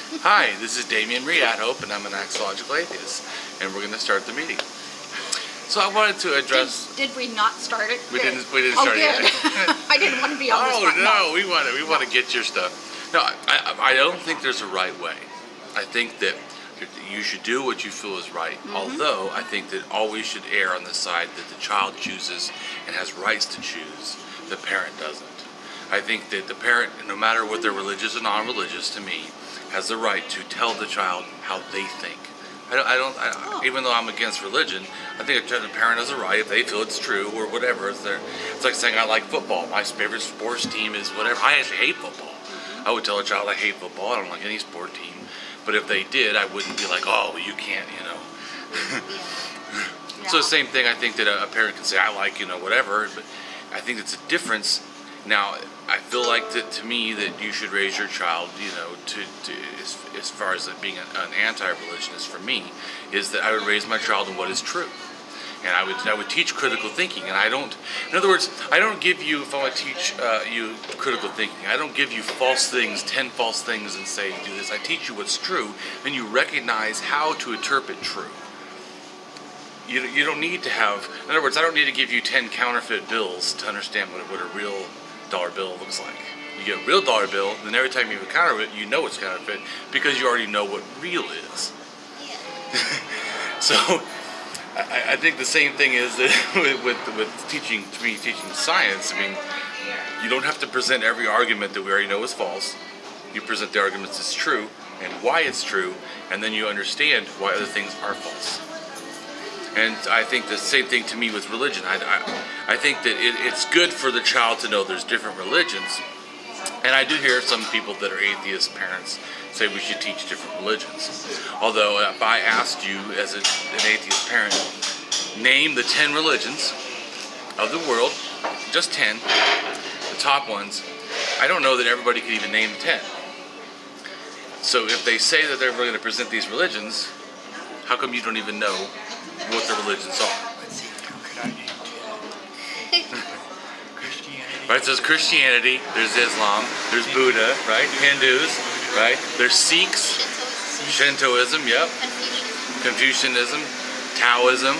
Hi, this is Damien AtHope, and I'm an axiological atheist, and we're going to start the meeting. So I wanted to address. Did we not start it? We didn't start it yet. I didn't want to be on the spot. Oh no, we want to get your stuff. No, I don't think there's a right way. I think that you should do what you feel is right. Although I think that always should err on the side that the child chooses and has rights to choose. The parent doesn't. I think that the parent, no matter what they're religious or non-religious, to me, has the right to tell the child how they think. Even though I'm against religion, I think the parent has a right, if they feel it's true or whatever. It's like saying I like football. My favorite sports team is whatever. I actually hate football. I would tell a child I hate football. I don't like any sport team. But if they did, I wouldn't be like, oh, you can't, you know. So the same thing, I think that a parent can say, I like, you know, whatever. But I think it's a difference. Now, I feel like that to me that you should raise your child, you know, as far as it being an anti-religionist for me, is that I would raise my child in what is true. And I would teach critical thinking, and I don't, in other words, I don't give you, if I want to teach you critical thinking, I don't give you false things, 10 false things and say do this. I teach you what's true, and you recognize how to interpret true. You don't need to have, in other words, I don't need to give you 10 counterfeit bills to understand what a real dollar bill looks like. You get a real dollar bill, then every time you encounter it, you know it's counterfeit because you already know what real is. So I think the same thing is that with teaching science. I mean, you don't have to present every argument that we already know is false. You present the arguments as true and why it's true, and then you understand why other things are false. And I think the same thing to me with religion. I think that it's good for the child to know there's different religions. And I do hear some people that are atheist parents say we should teach different religions. Although if I asked you as an atheist parent, name the 10 religions of the world, just 10, the top ones, I don't know that everybody could even name 10. So if they say that they're going to present these religions, how come you don't even know what the religions are? Right, so there's Christianity, there's Islam, there's Buddha, right? Hindus, right? There's Sikhs, Shintoism, yep. Confucianism, Taoism,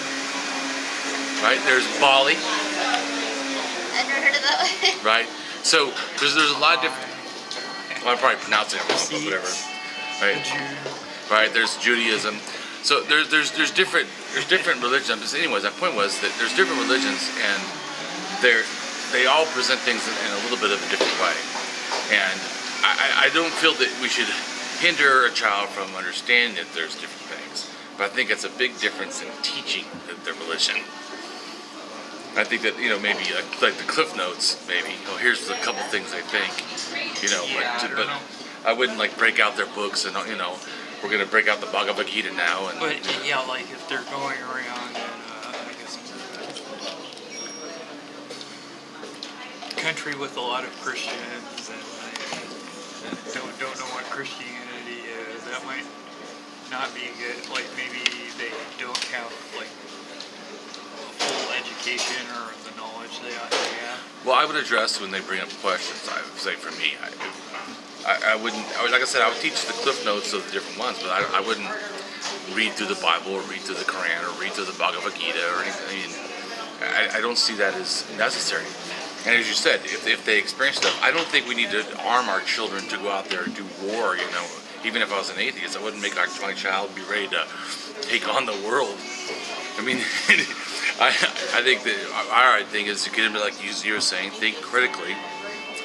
right? There's Bali. I've never heard of that one. Right? So there's a lot of different, well, I'm probably pronouncing it wrong, but whatever. Right? Right, there's Judaism. So there's different religions. Anyways, my point was that there's different religions, and they all present things in a little bit of a different way. And I don't feel that we should hinder a child from understanding that there's different things. But I think it's a big difference in teaching the religion. I think that, you know, maybe like the Cliff Notes, maybe, you know, here's a couple things I think, you know, but I wouldn't like break out their books and, you know, we're going to break out the Bhagavad Gita now. And, but yeah, like if they're going around in, I guess, country with a lot of Christians and don't know what Christianity is, that might not be good. Like maybe they don't have like full education or the knowledge they ought to have. Well, I would address when they bring up questions. I would say for me, I wouldn't, like I said, I would teach the Cliff Notes of the different ones, but I wouldn't read through the Bible or read through the Quran or read through the Bhagavad Gita or anything. I mean, I don't see that as necessary. And as you said, if they experience stuff, I don't think we need to arm our children to go out there and do war, you know. Even if I was an atheist, I wouldn't make my child be ready to take on the world. I mean, I think that our thing is to get them to, like you were saying, think critically.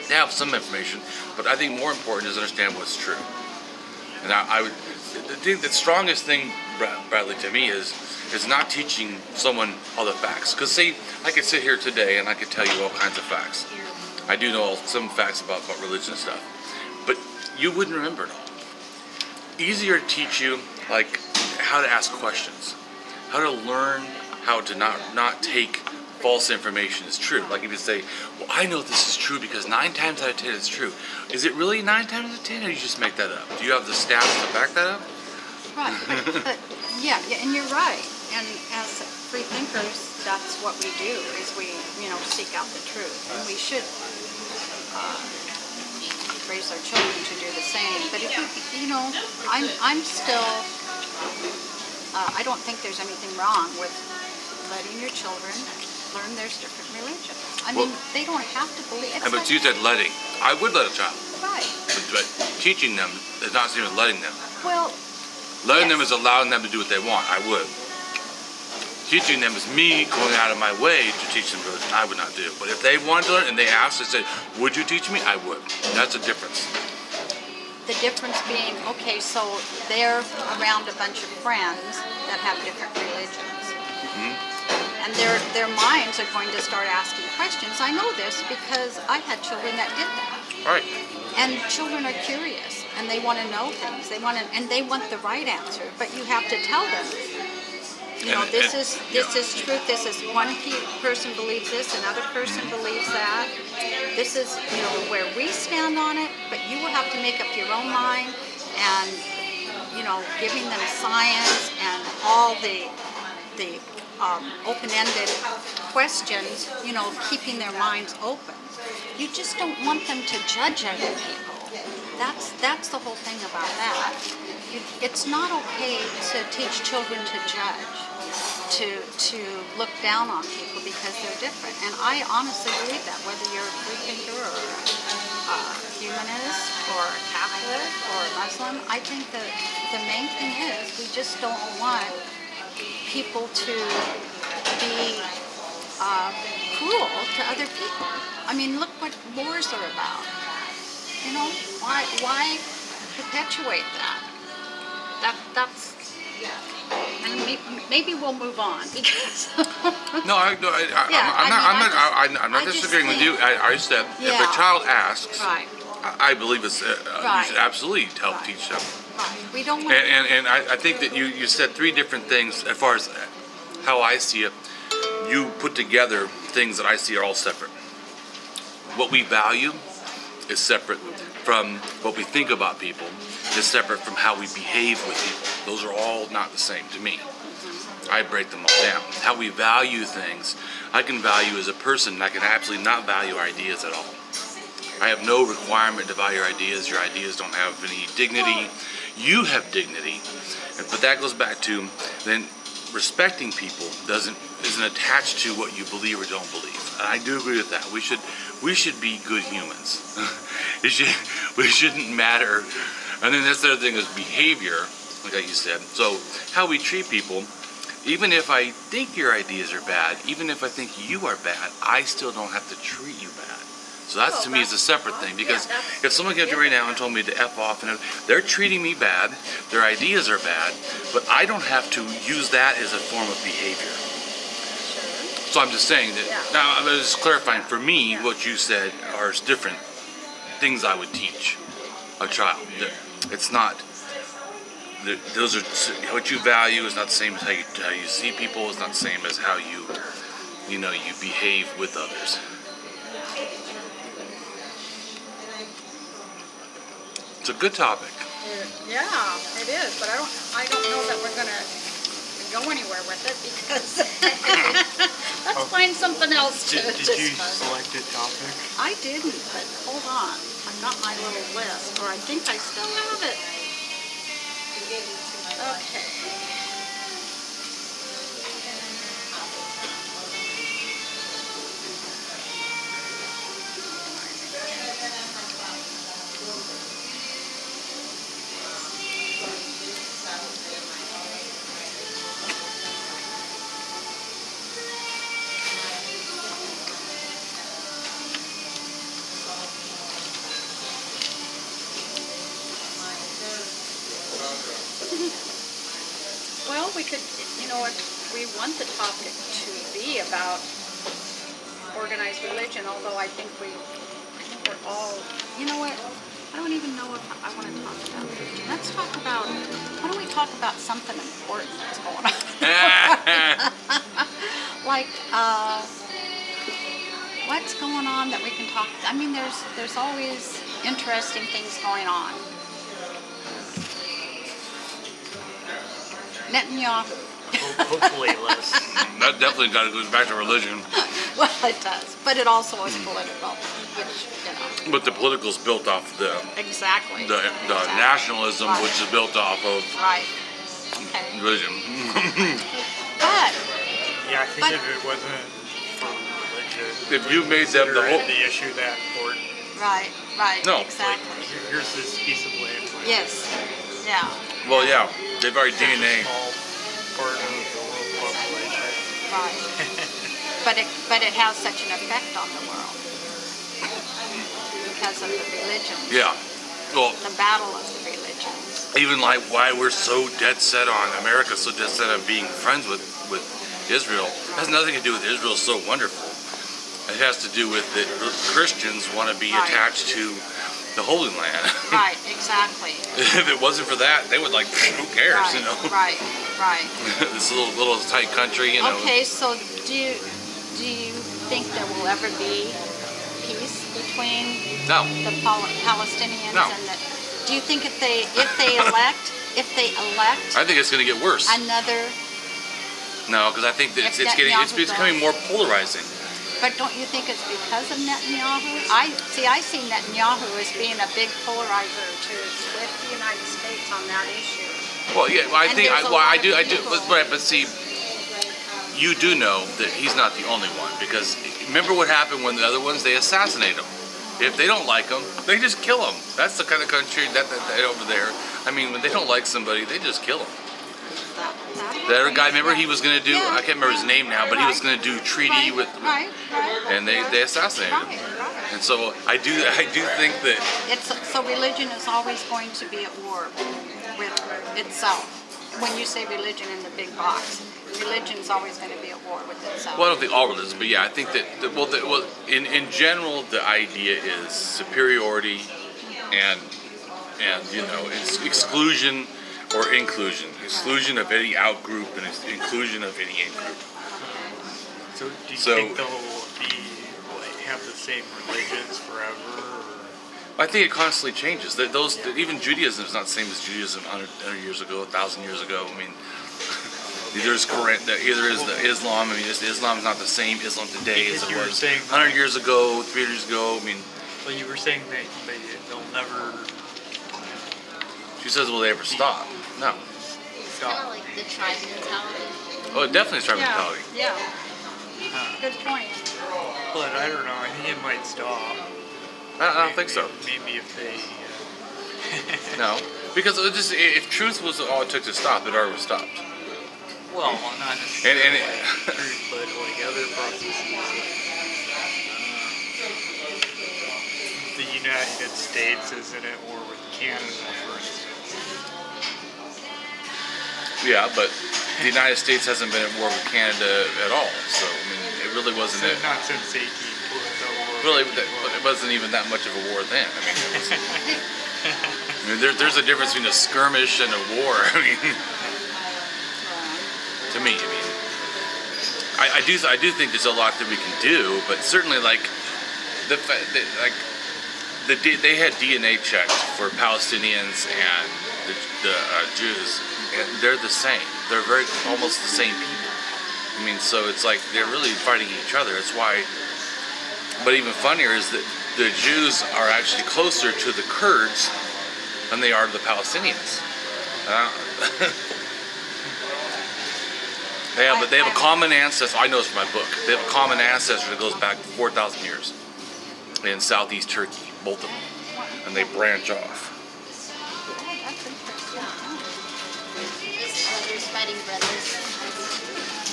They have some information, but I think more important is understand what's true. And I would, the strongest thing, Bradley, to me is not teaching someone all the facts. Because see, I could sit here today and I could tell you all kinds of facts. I do know some facts about religion and stuff, but you wouldn't remember it all. Easier to teach you like how to ask questions, how to learn how to not take false information as true. Like if you say, well, I know this is true because 9 times out of 10 it's true. Is it really 9 times out of 10, or you just make that up? Do you have the stats to back that up? Right, but yeah, and you're right. And as free thinkers, that's what we do, is we, you know, seek out the truth. And we should raise their children to do the same. But if you know, I'm still. I don't think there's anything wrong with letting your children learn there's different religions. I mean, they don't have to believe. It's but you said letting. I would let a child. Right. But teaching them is not the same as letting them. Well, letting them is allowing them to do what they want. I would. Teaching them is me going out of my way to teach them religion. I would not do. But if they wanted to learn and they asked, they said, "Would you teach me?" I would. That's the difference. The difference being, okay, so they're around a bunch of friends that have different religions. Mm-hmm. And their minds are going to start asking questions. I know this because I had children that did that. Right. And children are curious and they want to know things. They want the right answer, but you have to tell them. You know, this is truth. This is one person believes this, another person believes that. This is, you know, where we stand on it, but you will have to make up your own mind. And, you know, giving them science and all the open-ended questions, you know, keeping their minds open. You just don't want them to judge other people. That's the whole thing about that. It's not okay to teach children to judge, to look down on people because they're different. And I honestly believe that, whether you're a free thinker or a humanist or a Catholic or a Muslim, I think that the main thing is we just don't want people to be cruel to other people. I mean, look what wars are about. You know, why perpetuate that? That's. And maybe we'll move on because. No, I'm not disagreeing with you. I said if a child asks, right. I believe it's right. you should absolutely help teach them. Right. We don't want. And I think that you said three different things as far as how I see it. You put together things that I see are all separate. What we value is separate from what we think about people, is separate from how we behave with people. Those are all not the same to me. I break them all down. How we value things, I can value as a person, and I can absolutely not value ideas at all. I have no requirement to value your ideas. Your ideas don't have any dignity. You have dignity. But that goes back to then respecting people isn't attached to what you believe or don't believe. And I do agree with that. We should be good humans. We shouldn't matter. And then that's the other thing is behavior, like you said. So how we treat people, even if I think your ideas are bad, even if I think you are bad, I still don't have to treat you bad. So that's to me is a separate thing, because if someone came to me right now and told me to F off, and they're treating me bad, their ideas are bad, but I don't have to use that as a form of behavior. So I'm just saying that, now I'm just clarifying, for me, what you said are different things I would teach a child. It's not, those are, what you value is not the same as how you see people, it's not the same as how you behave with others. It's a good topic. Yeah, it is, but I don't know that we're gonna go anywhere with it because let's find something else to discuss. Did you select a topic? I didn't, but hold on. I've got my little list, or I think I still have it. Okay. Well, we could, we want the topic to be about organized religion, although I think we're all, you know what, I don't even know if I want to talk about religion. Let's talk about, why don't we talk about something important that's going on? Like, what's going on that we can talk, I mean, there's always interesting things going on. Netanyahu. Hopefully less. That definitely goes back to religion. Well, it does, but it also is political. which, you know. But the political's built off the Exactly. the Exactly. nationalism, Right. which is built off of Right. Okay. religion. But, Yeah, I think But- if it wasn't for religion, If you made them the consider whole- the issue that important. right, No. exactly. Like, here's this piece of land. Like, Yes, yeah. Well, yeah, they've already such a DNA. small part of the world population. Right. but it has such an effect on the world because of the religions. Yeah. Well, The battle of the religions. even like why we're so dead set on America, so dead set on being friends with Israel, has nothing to do with Israel so wonderful. It has to do with that Christians want to be Right. attached to the Holy Land. Right, exactly. If it wasn't for that, they would like, who cares, Right, you know? right, right. This little tight country, you know. Okay, so do you think there will ever be peace between No. the Palestinians No. and the? Do you think if they elect I think it's going to get worse. another? No, because I think that If it's Netanyahu becoming more polarizing. But don't you think it's because of Netanyahu? I see Netanyahu as being a big polarizer with the United States on that issue. Well, yeah, well, I And think there's a I lot do, of people- but see, you do know that he's not the only one, because remember what happened when the other ones, they assassinate him. If they don't like him, they just kill him. That's the kind of country that over there. I mean, when they don't like somebody, they just kill him. The other guy, remember he was going to do, Yeah, I can't remember his name now, but he was going to do treaty with, right, and they assassinated him. Right. And so I do think that, So religion is always going to be at war with itself. When you say religion in the big box, religion is always going to be at war with itself. well, I don't think all religions, but yeah, I think that, in general, the idea is superiority and you know, it's exclusion or inclusion. Exclusion of any out group and inclusion of any in group. So do you So- think they'll have the same religions forever? Or? I think it constantly changes. Even Judaism is not the same as Judaism 100 years ago, 1,000 years ago. I mean, either is the Islam. I mean, Islam is not the same Islam today Because as you it were was saying- 100 years ago, 300 years ago. I mean, Well, you were saying that they'll never she says, will they ever stop? No. It's kind of like the tribe mentality. Oh, it definitely is tribe yeah, mentality. yeah. Good point. But I don't know. I think it might stop. I don't think so. Maybe if they. No, because if truth was all it took to stop, it already was stopped. Well, not necessarily And truth, but like other processes. The United States isn't at war with Canada, for instance. Yeah, but the United States hasn't been at war with Canada at all. So I mean, it really wasn't. So not since 1812. Really, it wasn't even that much of a war then. I mean, there's a difference between a skirmish and a war. I mean, to me, I mean, I do think there's a lot that we can do, but certainly like they had DNA checks for Palestinians and the Jews, and they're the same. They're almost the same people. I mean, so it's like they're really fighting each other. It's why. But even funnier is that the Jews are actually closer to the Kurds than they are to the Palestinians. They have a common ancestor. I know this from my book. They have a common ancestor that goes back 4,000 years in southeast Turkey, both of them, and they branch off. That's interesting. It's brothers fighting brothers.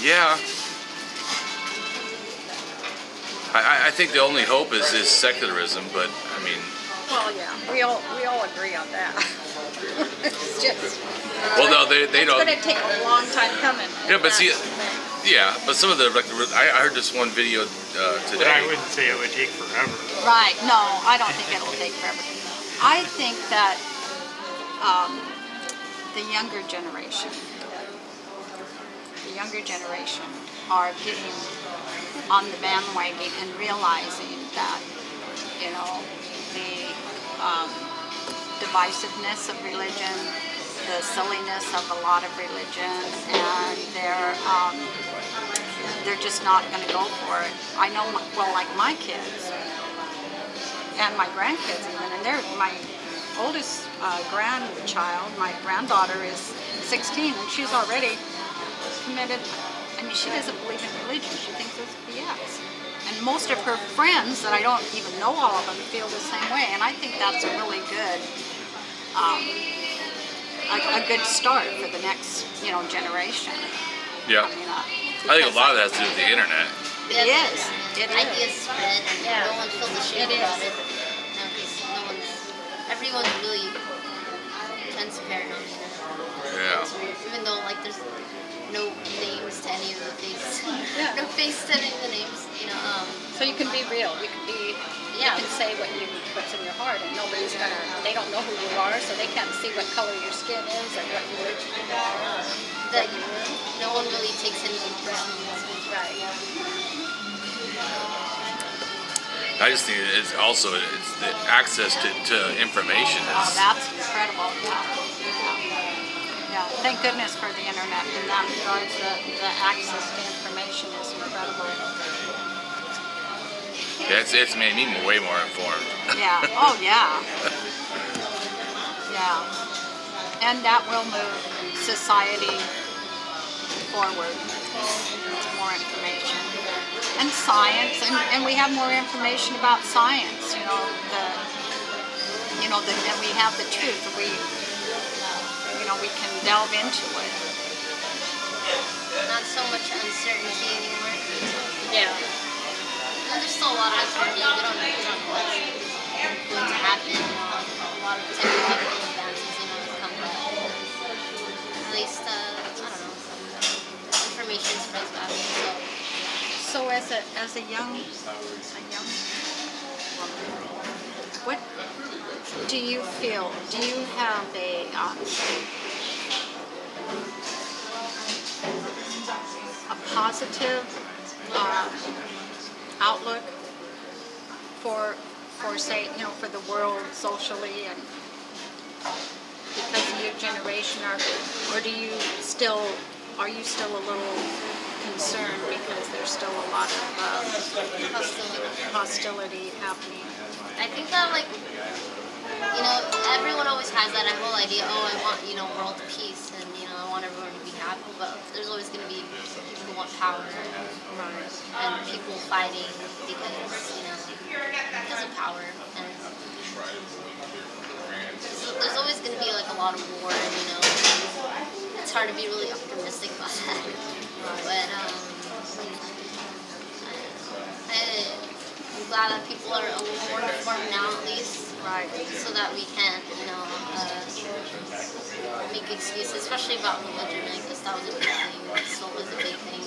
Yeah. I think the only hope is secularism, but I mean. Well, yeah, we all agree on that. It's just. Well, no, they don't. It's going to take a long time coming. Yeah, but see, That's the thing. yeah, but some of the I heard this one video But today. I wouldn't say it would take forever. Right, no, I don't think it'll take forever. I think that the younger generation are getting on the bandwagon and realizing that, you know, the divisiveness of religion, the silliness of a lot of religions, and they're just not going to go for it. I know, like my kids, and my grandkids even, and they're my oldest grandchild, my granddaughter is 16, and she's already committed. I mean, she doesn't believe in religion. She thinks it's BS. And most of her friends that I don't even know all of them feel the same way, and I think that's a really good, a good start for the next, generation. Yeah. I think a lot of that has to do with the internet. It is. Ideas spread, and no one feels ashamed about it. Everyone's really transparent on the internet. Yeah. Even though there's no names to any of the faces, no face to any of the names, So you can be real. You can say what's in your heart, and they don't know who you are, so they can't see what color your skin is or what religion you are. That no one really takes anything personally. Right. I just think it's the access to information is. That's incredible. Yeah. Thank goodness for the internet in that regards. The access to information is incredible. Yeah, it's made me way more informed. Yeah. Oh, yeah. Yeah. And that will move society forward. More information. And science, and we have more information about science, and we have the truth. We can delve into it. Not so much uncertainty anymore. Yeah. And there's still a lot of uncertainty. We don't know what's going to happen. A lot of technological advances, come back. At least, I don't know, information spreads back. So as a young woman, what do you feel? Do you have a positive outlook for say, for the world socially, and because of your generation, or are you still a little concerned because there's still a lot of hostility happening? I think that everyone always has that whole idea, I want, world peace, and, I want everyone to be happy, but there's always going to be people who want power, and people fighting because of power, and there's always going to be a lot of war, it's hard to be really optimistic about that, but, I'm glad that people are a little more informed now, at least, so that we can, make excuses, especially about religion. I guess that was a big thing. It still was a big thing,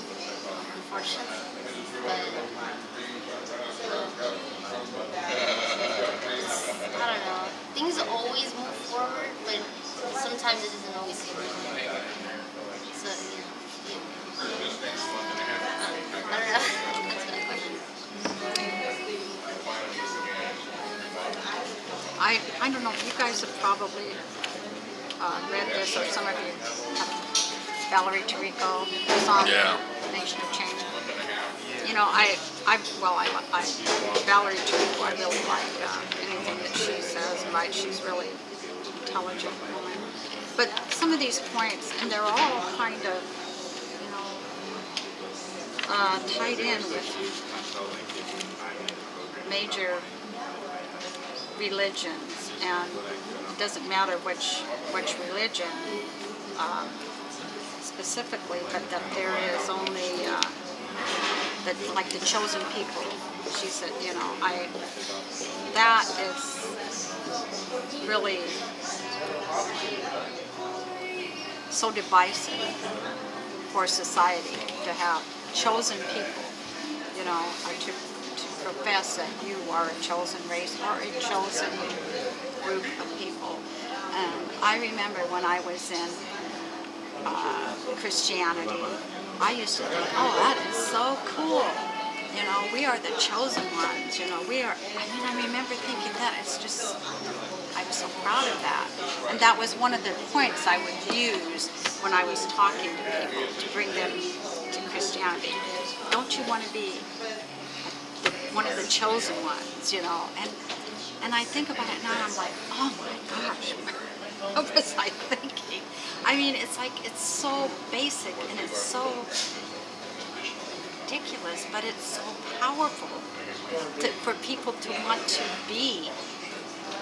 unfortunately. But I don't know. Things always move forward, but sometimes it doesn't always seem like it. So I don't know. That's my question. I don't know, you guys have probably read this, or some of you have. Valerie Tirico, who's on Nation of Change. Valerie Tirico, I really like anything that she says, right? She's really intelligent woman. But some of these points, and they're all kind of, tied in with major religions, and it doesn't matter which religion specifically, but that there is only that, like the chosen people. She said, that is really so divisive for society to have chosen people, or to profess that you are a chosen race or a chosen group of people. And I remember when I was in Christianity, I used to think, oh, that is so cool. We are the chosen ones. We are. I remember thinking that it's just, I was so proud of that. And that was one of the points I would use when I was talking to people to bring them to Christianity. Don't you want to be one of the chosen ones, And And I think about it now, and I'm like, oh my gosh, what was I thinking? I mean, it's like, it's so basic and it's so ridiculous, but it's so powerful for people to want to be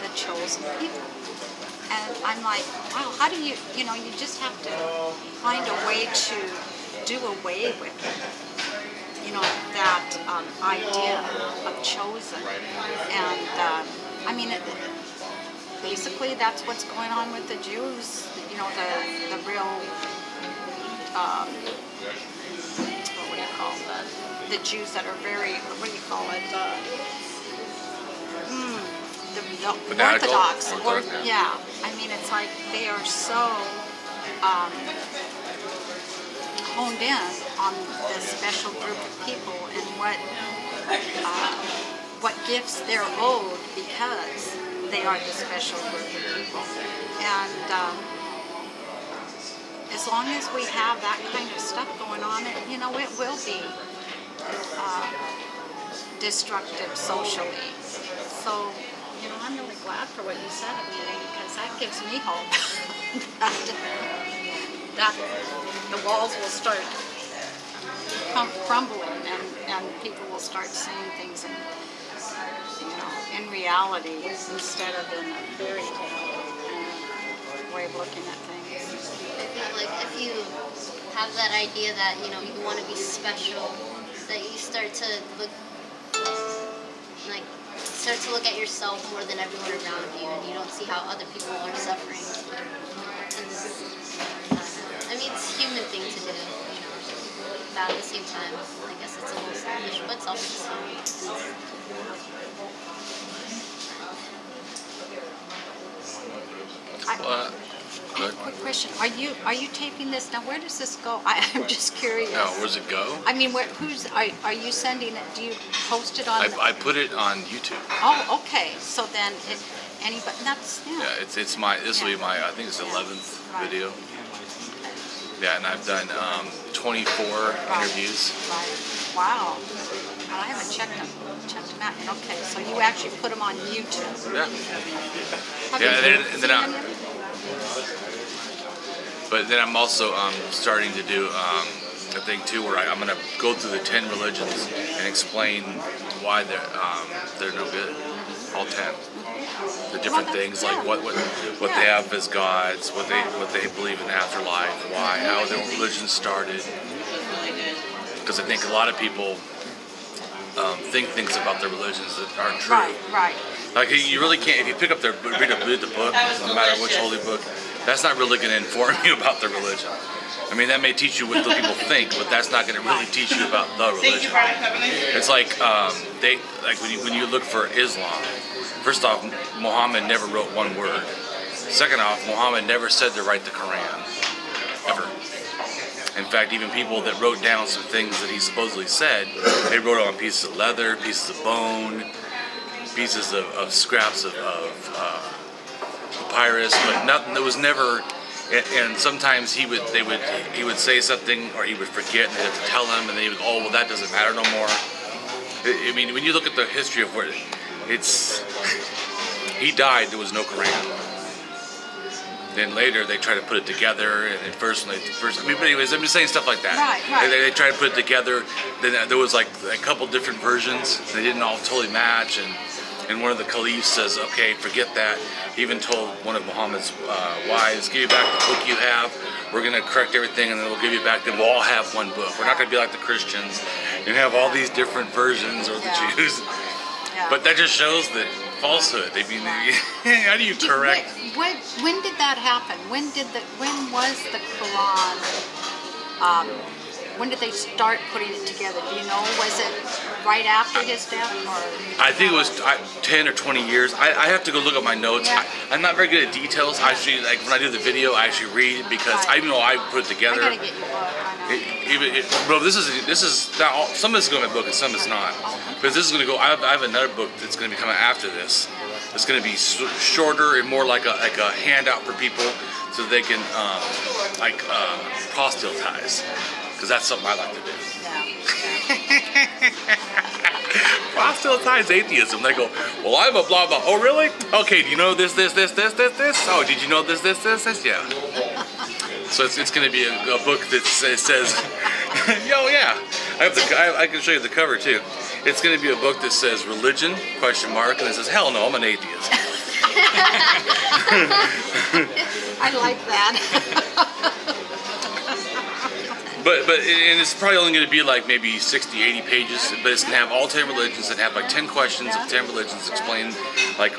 the chosen people. And I'm like, wow, how do you, you know, you just have to find a way to do away with it. You know, that idea of chosen. And, I mean, basically that's what's going on with the Jews, you know, the real, what do you call the Jews that are very, what do you call it, the Orthodox, yeah. I mean, it's like they are so honed in on this special group of people and what gifts they're owed because they are the special group of people. And as long as we have that kind of stuff going on, you know, it will be destructive socially. So, you know, I'm really glad for what you said, Amelia, because that gives me hope that the walls will start crumbling and people will start seeing things in, you know, in reality instead of in a fairy tale way of looking at things. Like if you have that idea that, you know, you want to be special, that you start to look at yourself more than everyone around you, and you don't see how other people are suffering. And, I mean, it's a human thing to do, you know, but at the same time, I guess it's a little selfish, but selfish. Quick question: Are you taping this now? Where does this go? I'm just curious. No, where's it go? I mean, are you sending it? Do you post it on? I put it on YouTube. Oh, okay. So then, anybody? That's yeah. It's my. This will be my. I think it's the 11th video. Yeah, and I've done 24 interviews. Right. Wow. Well, I haven't checked them out. Okay, so you actually put them on YouTube. Yeah. But then I'm also starting to do a thing too, where I'm going to go through the 10 religions and explain why they're no good. All 10. The different things, like what they have as gods, what they believe in afterlife, why, how their religion started. Because I think a lot of people think things about their religions that aren't true. Right. Like you really can't, if you pick up read the book, no matter which holy book, that's not really going to inform you about the religion. I mean, that may teach you what the people think, but that's not going to really teach you about the religion. It's like when you look for Islam. First off, Muhammad never wrote one word. Second off, Muhammad never said to write the Quran, ever. In fact, even people that wrote down some things that he supposedly said, they wrote on pieces of leather, pieces of bone, pieces of scraps of papyrus, but nothing. There was never. And sometimes he would say something, or he would forget, and they'd have to tell him, and they would, oh, well, that doesn't matter no more. I mean, when you look at the history of where he died, there was no Quran. Then later they try to put it together, and at first, I mean, but anyways, I'm just saying stuff like that. Right. They try to put it together. Then there was like a couple different versions. They didn't all totally match, and one of the caliphs says, okay, forget that. He even told one of Muhammad's wives, give you back the book you have. We're going to correct everything, and then we'll give you back. Then we'll all have one book. We're not going to be like the Christians and have all these different versions, or the Jews. Yeah. But that just shows that falsehood. I mean, how do you correct? When did that happen? When was the Quran? When did they start putting it together? Do you know? Was it right after his death, or? I think it was 10 or 20 years. I have to go look at my notes. Yeah. I'm not very good at details. I actually, like when I do the video, I actually read because even though I put it together. I gotta get your book. Bro, this is not all, some of this is going to be a book and some is not. But this is going to go. I have another book that's going to be coming after this. It's going to be shorter and more like a handout for people, so they can proselytize. Because that's something I like to do. Yeah. Proselytize atheism. They go, well, I'm a blah blah. Oh, really? Okay. Do you know this? Oh, did you know this? Yeah. So it's going to be a book that says, yo, yeah. I can show you the cover too. It's going to be a book that says religion ? And it says, hell no, I'm an atheist. I like that. But and it's probably only going to be like maybe 60, 80 pages, but it's going to have all 10 religions and have like 10 questions of 10 religions explain like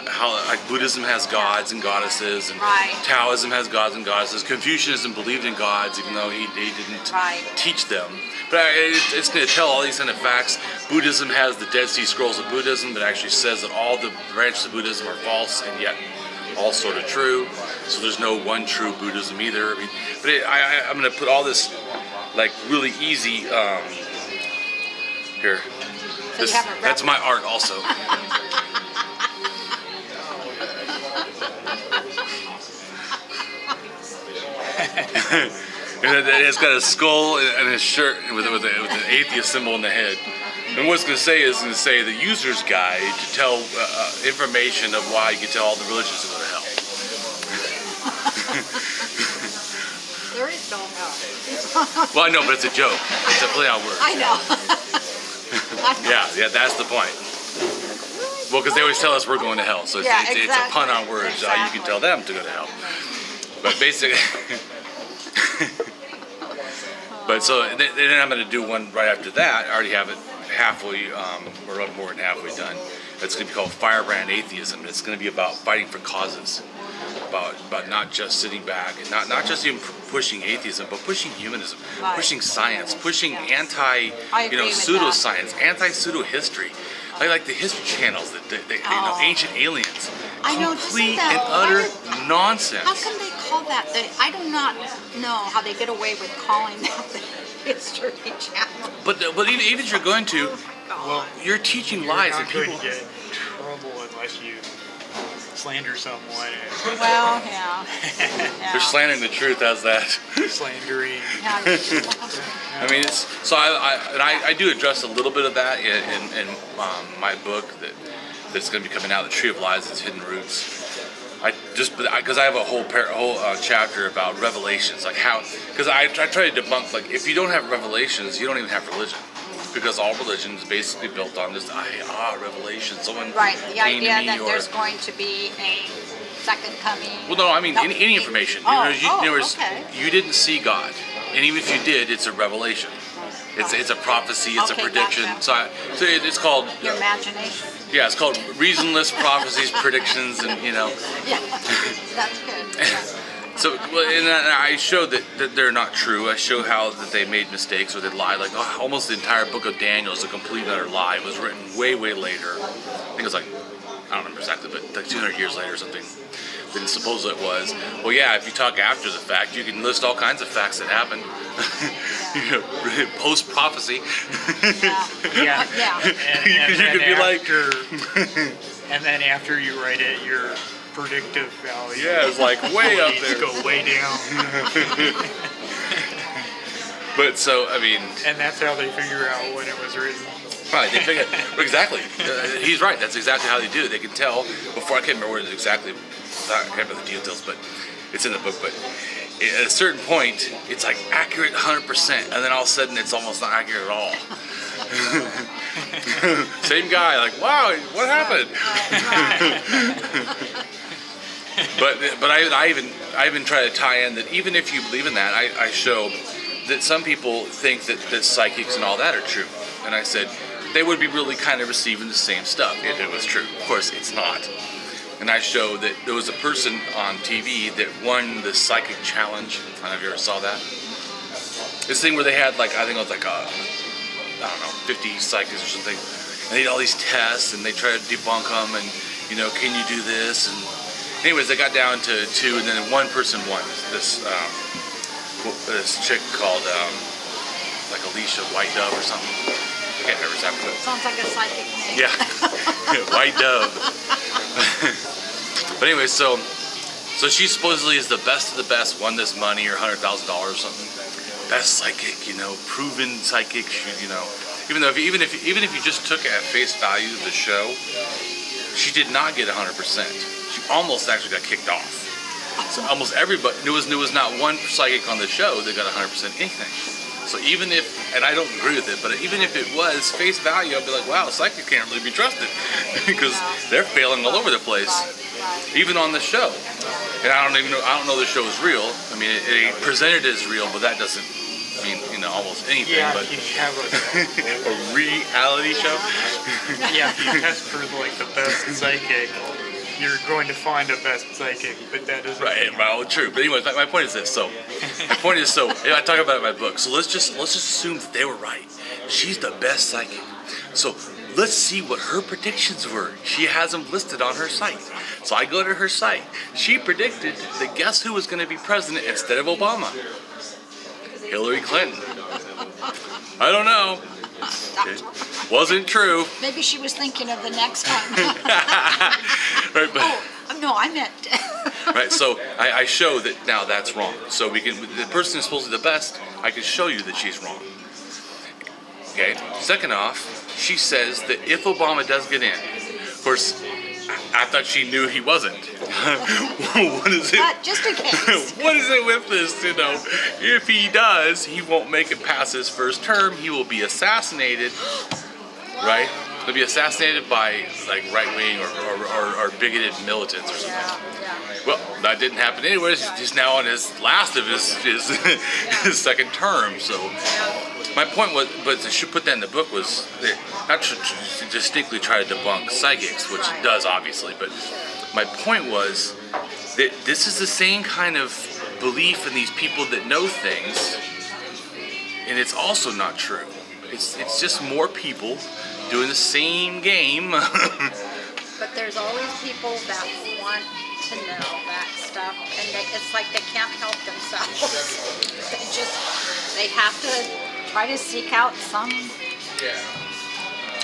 how like Buddhism has gods and goddesses, and Taoism has gods and goddesses. Confucianism believed in gods even though he didn't teach them. But it's going to tell all these kind of facts. Buddhism has the Dead Sea Scrolls of Buddhism that actually says that all the branches of Buddhism are false and yet all sort of true. So there's no one true Buddhism either. I mean, but I'm going to put all this like really easy here. So That's my art also. And it's got a skull and a shirt with an atheist symbol in the head. And what it's going to say is going to say the user's guide to tell information of why you can tell all the religions to go to hell. There is no hell. Well, I know, but it's a joke. It's a play on words. I know. Yeah, that's the point. Well, because they always tell us we're going to hell, so it's a pun on words. You can tell them to go to hell. But basically, but so then I'm going to do one right after that. I already have it halfway, or more than halfway done. It's going to be called Firebrand Atheism. It's going to be about fighting for causes. About not just sitting back, and not just even pushing atheism, but pushing humanism, pushing science, pushing pseudoscience, anti-pseudo-history, like the History Channels, the ancient aliens. I know, complete and utter nonsense. How come they call that? I do not know how they get away with calling that the History Channel. But even if you're going to, you're teaching lies and people. You're not going to get in trouble unless you slander someone. Well, yeah. They're slandering the truth. How's that? Slandering. I mean, I do address a little bit of that in my book that's going to be coming out, The Tree of Lies: Its Hidden Roots. Because I have a whole chapter about revelations, like how, because I try to debunk, like, if you don't have revelations, you don't even have religion. Because all religion is basically built on this revelation. Someone the idea that there's going to be a second coming. Well, no, I mean any information. You didn't see God, and even if you did, it's a revelation. It's a prophecy. It's a prediction. Gotcha. So it's called your imagination. Yeah, it's called reasonless prophecies, predictions, and Yeah, that's good. Yeah. So, and I show that they're not true. I show how that they made mistakes or they lied. Like almost the entire book of Daniel is a complete and utter lie. It was written way, way later. I think it was like, I don't remember exactly, but like 200 years later or something. Than supposedly it was. Well, yeah, if you talk after the fact, you can list all kinds of facts that happened. Post prophecy. Yeah. You could be like, and then after you write it, your predictive value. Yeah, it's like way up there. Go way down. But so, I mean. And that's how they figure out when it was written. Right, they figure exactly. He's right. That's exactly how they do it. They can tell before. I can't remember what it exactly. I can't remember the details, but it's in the book. But at a certain point, it's like accurate 100%, and then all of a sudden, it's almost not accurate at all. Same guy, like, wow, what happened? But I even try to tie in that even if you believe in that, I show that some people think that psychics and all that are true, and I said they would be really kind of receiving the same stuff if it was true. Of course, it's not. And I show that there was a person on TV that won the psychic challenge. I don't know if you ever saw that. This thing where they had like, I think it was like I don't know, 50 psychics or something, and they did all these tests and they tried to debunk them and can you do this? And anyways, they got down to 2, and then one person won. This chick called like Alicia White Dove or something. I can't remember exactly. Sounds like a psychic name. Yeah, White Dove. But anyway, so she supposedly is the best of the best. Won this money or $100,000 or something. Best psychic, proven psychic. Even if you just took at face value the show, she did not get 100%. She almost actually got kicked off. So almost everybody, there was not one psychic on the show that got 100% anything. So even if, and I don't agree with it, but even if it was face value, I'd be like, wow, psychics can't really be trusted because they're failing all over the place, even on the show. And I don't know the show is real. I mean, it presented as real, but that doesn't mean, almost anything. Yeah, but if you have a reality show. yeah, if you test for like the best psychic, you're going to find a best psychic, but that doesn't. Right, well, true. But anyways, my point is this. So, my point is, I talk about it in my book. So let's just assume that they were right. She's the best psychic. So let's see what her predictions were. She has them listed on her site. So I go to her site. She predicted that guess who was going to be president instead of Obama? Hillary Clinton. I don't know. It wasn't true. Maybe she was thinking of the next one. Right, but, no, I meant. right, so I show that now that's wrong. So the person who's supposed to be the best, I can show you that she's wrong. Okay. Second off, she says that if Obama does get in, of course, I thought she knew he wasn't. What is it? Just in case. What is it with this? If he does, he won't make it past his first term. He will be assassinated. Right? He'll be assassinated by like right-wing or bigoted militants or something. Yeah. Well, that didn't happen anyways. He's now on his last of his his second term. So my point was, but I should put that in the book, was not to distinctly try to debunk psychics, which it does obviously, but my point was that this is the same kind of belief in these people that know things, and it's also not true. It's just more people doing the same game. But there's always people that want to know that stuff, and it's like they can't help themselves. They have to try to seek out some.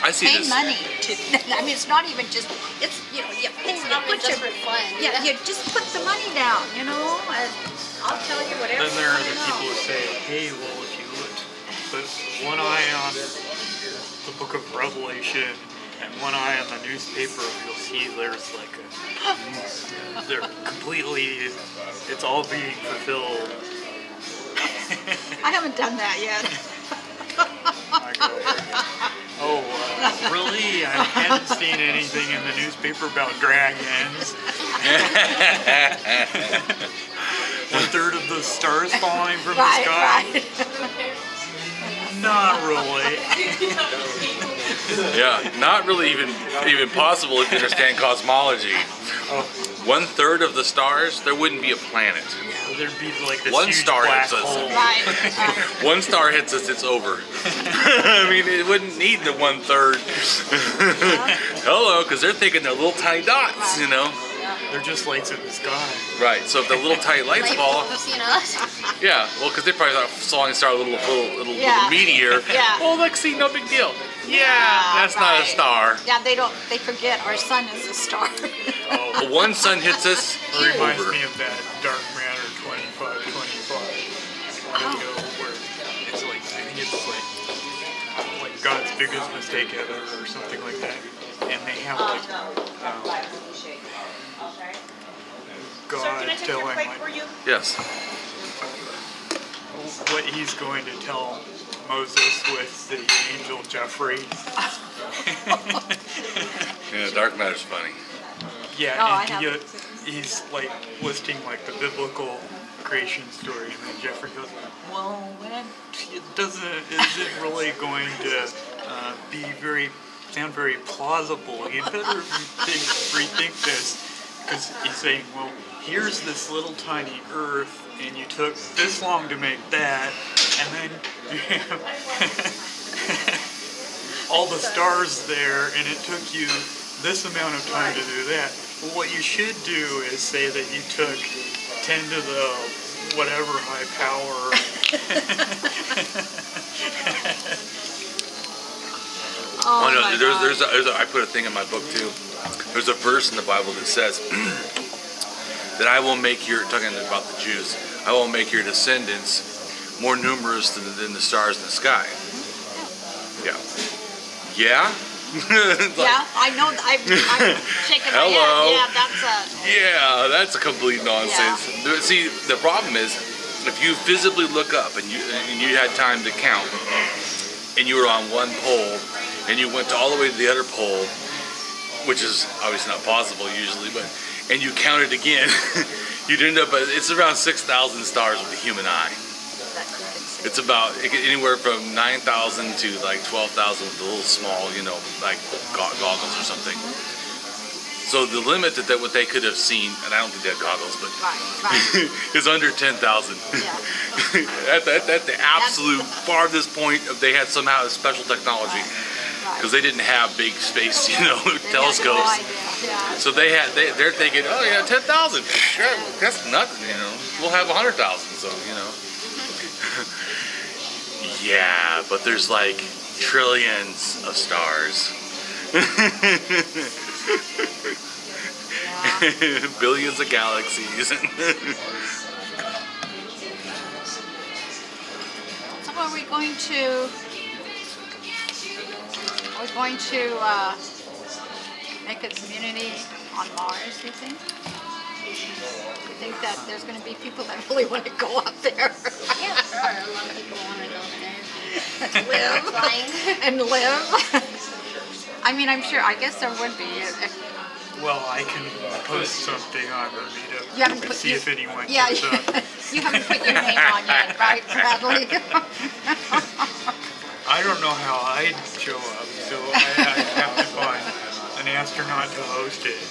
I see pay this. money to. I mean, it's not even just. It's you pay. It's not even just for fun. Yeah, you just put the money down. And I'll tell you whatever. Then there are the people who say, hey, well, if you put one eye on the book of Revelation and one eye on the newspaper, you'll see there's like they're completely, it's all being fulfilled. I haven't done that yet. I go, oh, really? I haven't seen anything in the newspaper about dragons. 1/3 of the stars falling from the sky. Right. Not really. Yeah, not really even possible if you understand cosmology. 1/3 of the stars, there wouldn't be a planet. There'd be like this One huge star black hits us. hole. Right. One star hits us, it's over. I mean, it wouldn't need the 1/3. Hello, because they're thinking they're little tiny dots, They're just lights in the sky. Right, so if the little tiny lights fall, yeah, well, because they probably thought falling star, a little meteor. Yeah. Oh, look, see, no big deal. Yeah, that's not a star. Yeah, they forget our sun is a star. Oh, One sun hits us, it reminds over. me of that Dark Matter 2525 video where it's like, I think it's like God's biggest mistake ever or something like that. And they have like God telling like Yes. what he's going to tell Moses with the angel Jeffrey. Yeah, dark matter's funny. Yeah, and he's like listing like the biblical creation story, and then Jeffrey goes, well, it isn't really going to sound very plausible. You better rethink this, because he's saying, well, here's this little tiny Earth, and you took this long to make that, and then you have all the stars there, and it took you this amount of time to do that. Well, what you should do is say that you took 10 to the whatever high power. Oh, no, my there's God. I put a thing in my book too. There's a verse in the Bible that says that I will make talking about the Jews, I will make your descendants more numerous than the stars in the sky. Yeah. Yeah? Yeah, I know. I'm shaking my Hello. head. Yeah, That's a complete nonsense. See, the problem is, if you visibly look up and you had time to count, and you were on one pole, and you went all the way to the other pole, which is obviously not possible usually, and you counted again, you'd end up it's around 6,000 stars with the human eye. It's about anywhere from 9,000 to like 12,000 with the little small, like goggles or something. So the limit that what they could have seen, and I don't think they had goggles, but is under 10,000. Yeah. at the absolute farthest point, they had somehow a special technology, because they didn't have big space, telescopes. So they're thinking, oh yeah, 10,000, sure, that's nothing, we'll have 100,000, so Yeah, but there's like trillions of stars. Billions of galaxies. So are we going to make a community on Mars, do you think? Do you think that there's going to be people that really want to go up there? Yeah, sure. A lot of people want to go up there. Live and live. I mean, I'm sure. I guess there would be. Well, I can post something on the meetup You haven't and see if anyone yeah, shows up. you haven't put your name on yet, right, Bradley? I don't know how I'd show up, so I have to find an astronaut to host it.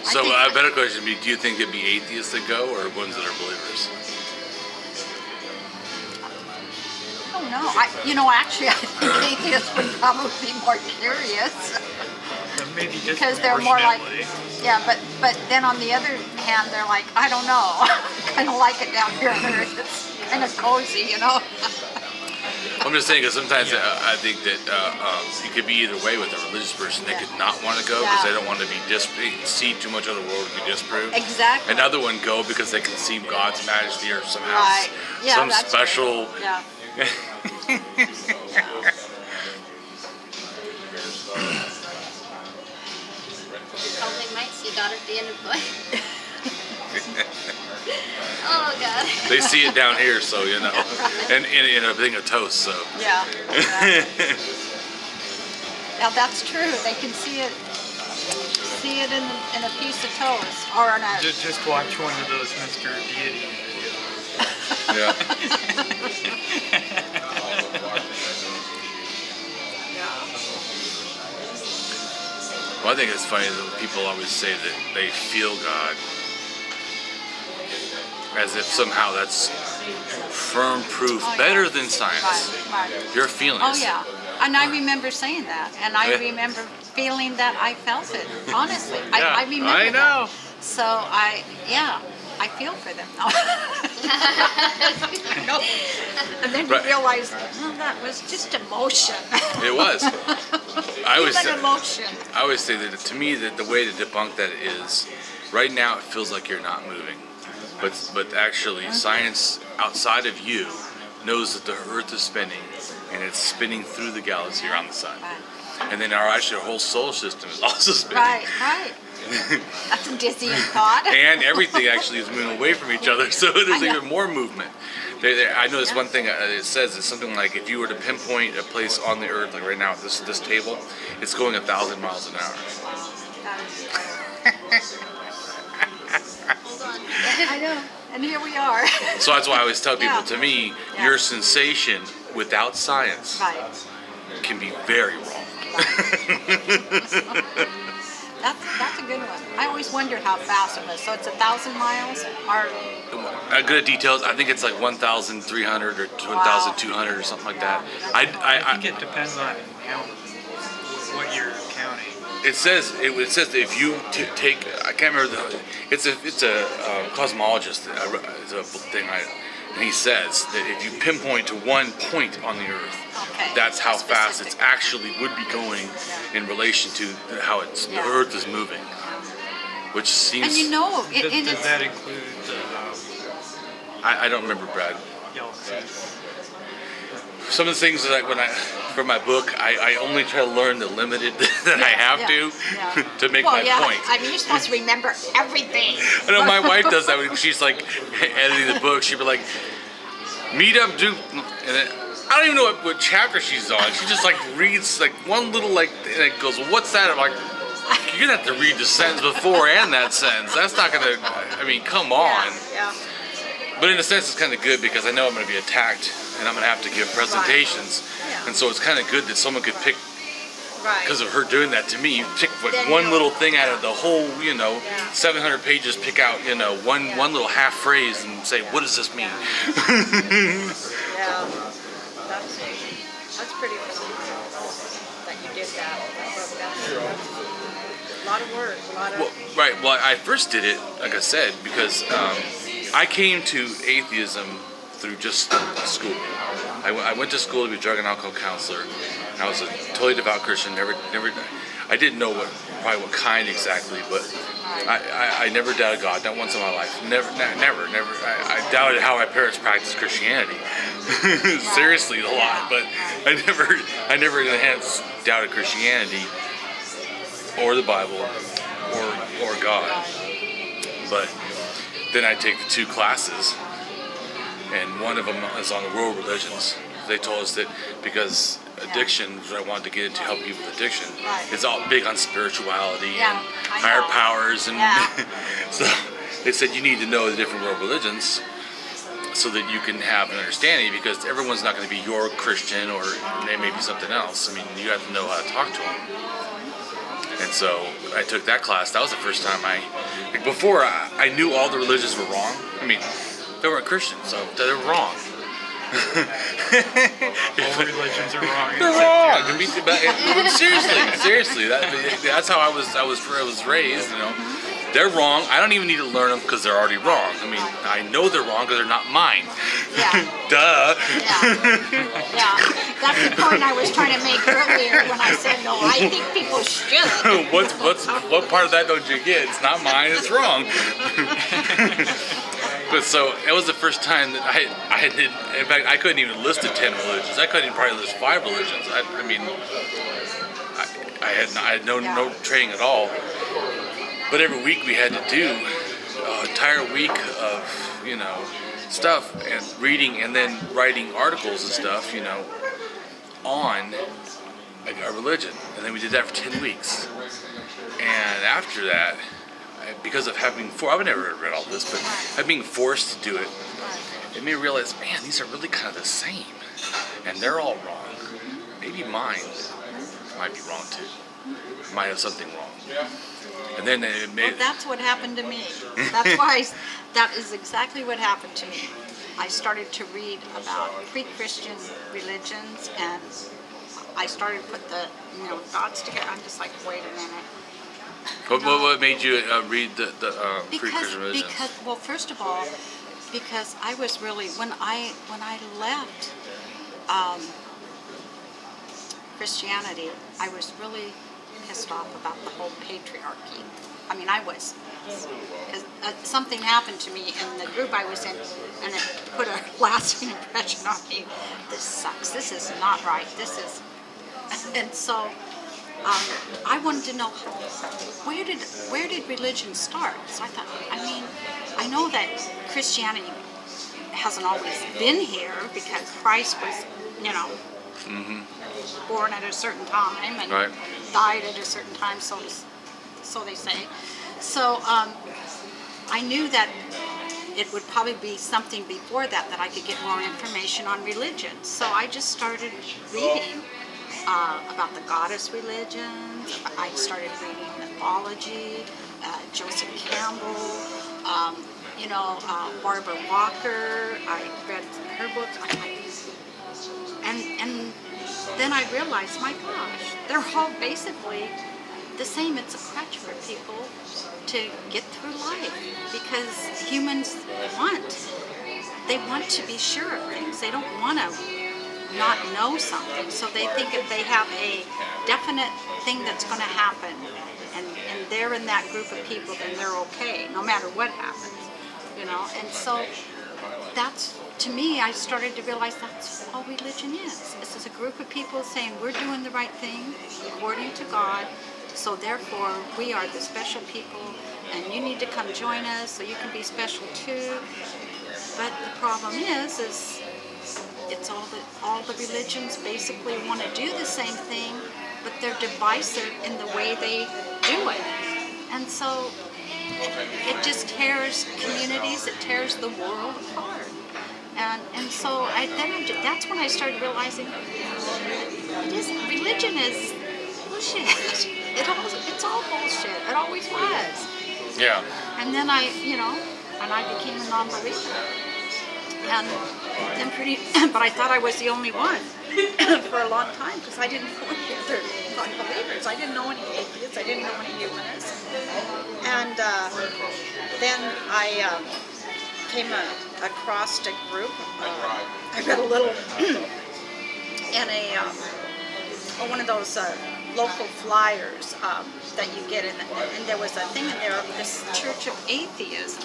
So a better question would be, do you think it'd be atheists that go, or ones that are believers? I don't know. Actually, I think atheists would probably be more curious. Maybe Because they're more like, but then on the other hand, they're like, I don't know. I kind of like it down here on Earth. It's kind of cozy, I'm just saying, because sometimes I think that it could be either way with a religious person. They could not want to go because they don't want to be see too much of the world to be disproved. Exactly. Another one go because they can see God's majesty or somehow Right. Yeah, some that's special. True. Yeah. Oh, they might see God at the end of the way. Oh, God. They see it down here, so and in a thing of toast, so. Yeah. Now that's true. They can see it in a piece of toast or in a. Just watch one of those Mr. Deity videos. Yeah. Well, I think it's funny that people always say that they feel God, as if somehow that's firm proof, better than science. Right. Your feelings. Oh yeah, and I remember saying that, and I remember feeling that I felt it. Honestly, I remember. I know. That. So I feel for them. No. And then you realize, that was just emotion. It was. I always say that to me that the way to debunk that is, right now it feels like you're not moving, but actually science outside of you knows that the Earth is spinning, and it's spinning through the galaxy around the sun, and then our whole solar system is also spinning. Right. That's a dizzying thought. And everything actually is moving away from each other, so there's even more movement. I know this one thing it says is something like if you were to pinpoint a place on the Earth, like right now at this table, it's going 1,000 miles an hour. I know, and here we are. So that's why I always tell people, to me, your sensation without science can be very wrong. That's a good one. I always wondered how fast it was. So it's 1,000 miles? Or good at details. I think it's like 1,300 or 1,200 or something like that. I think it depends on what you're counting. It says that if you take, I can't remember it's a cosmologist. It's a thing, and he says that if you pinpoint to one point on the Earth, that's how fast it actually would be going in relation to how the Earth is moving. which seems. And you know, Does that include I don't remember, Brad. y'all see? Some of the things that for my book, I only try to learn the limited that I have to make my point. I mean, you're supposed to remember everything. I know my wife does that when she's like editing the book. She'd be like, meetup, do, and then, I don't even know what chapter she's on. She just like reads like one little and it goes, well, what's that? I'm like, you're gonna have to read the sentence before and that sentence. That's not gonna. I mean, come on. Yeah. But in a sense, it's kind of good because I know I'm going to be attacked and I'm going to have to give presentations. Right. Yeah. And so it's kind of good that someone could pick, Right. because of her doing that to me, pick like Then one you'll- little thing out of the whole, Yeah. 700 pages, pick out, one little half phrase and say, what does this mean? Yeah. That's pretty cool that you did that. A lot of work, a lot of... Well, right. Well, I first did it, like I said, because I came to atheism through just school. I went to school to be a drug and alcohol counselor. And I was a totally devout Christian. I didn't know probably what kind exactly, but I never doubted God, not once in my life. Never. I doubted how my parents practiced Christianity. Seriously, a lot, but I never in a sense doubted Christianity or the Bible or God. But then I take the 2 classes, and one of them is on the world religions. They told us that because addiction, which I wanted to get into help people with addiction, it's all big on spirituality and higher powers, and so they said you need to know the different world religions so that you can have an understanding, because everyone's not going to be your Christian, or they may be something else. I mean, you have to know how to talk to them. And so I took that class. That was the first time before I knew all the religions were wrong. I mean, they weren't Christian, so they were wrong. All religions are wrong. They're wrong. I mean, seriously, that's how I was raised. They're wrong. I don't even need to learn them because they're already wrong. I mean, I know they're wrong because they're not mine. Yeah. Duh. Yeah. That's the point I was trying to make earlier when I said, no, I think people should. What part of that don't you get? It's not mine, it's wrong. But so, it was the first time that I did, in fact, I couldn't even list the 10 religions. I couldn't even probably list 5 religions. I mean, I had no training at all. But every week we had to do an entire week of, stuff, and reading and then writing articles and stuff, on a religion. And then we did that for 10 weeks. And after that, because of having, I've never read all this, but being forced to do it, it made me realize, man, these are really kind of the same. And they're all wrong. Maybe mine might be wrong too. Might have something wrong. And then it made... Well, that's what happened to me. That's why that is exactly what happened to me. I started to read about pre-Christian religions, and I started to put the thoughts together. I'm just like, wait a minute. What made you read the pre-Christian religions? Well, first of all, because I was really, when I left Christianity, I was really pissed off about the whole patriarchy. I mean, I was. Because something happened to me in the group I was in, and it put a lasting impression on me. This sucks. This is not right. This is... And so I wanted to know, where did religion start? So I thought, I know that Christianity hasn't always been here, because Christ was, born at a certain time and died at a certain time, so they say. So I knew that it would probably be something before that I could get more information on religion. So I just started reading about the goddess religions. I started reading mythology, Joseph Campbell, Barbara Walker. I read her books. And then I realized, my gosh, they're all basically the same. It's a crutch for people to get through life, because humans want to be sure of things. They don't want to not know something. So they think if they have a definite thing that's going to happen, and they're in that group of people, then they're okay, no matter what happens, you know. And so that's, to me, I started to realize that's all religion is. This is a group of people saying we're doing the right thing according to God, so therefore we are the special people, and you need to come join us so you can be special too. But the problem is it's all the religions basically want to do the same thing, but they're divisive in the way they do it. And so it just tears communities, it tears the world apart. And so that's when I started realizing religion is bullshit. It's all bullshit. It always was. Yeah. And then I became a non-believer. And then but I thought I was the only one for a long time, because I didn't know any other non-believers. I didn't know any atheists. I didn't know any humanists. And then I came across a group. I read a little in one of those local flyers that you get, and there was a thing in there of this Church of Atheism.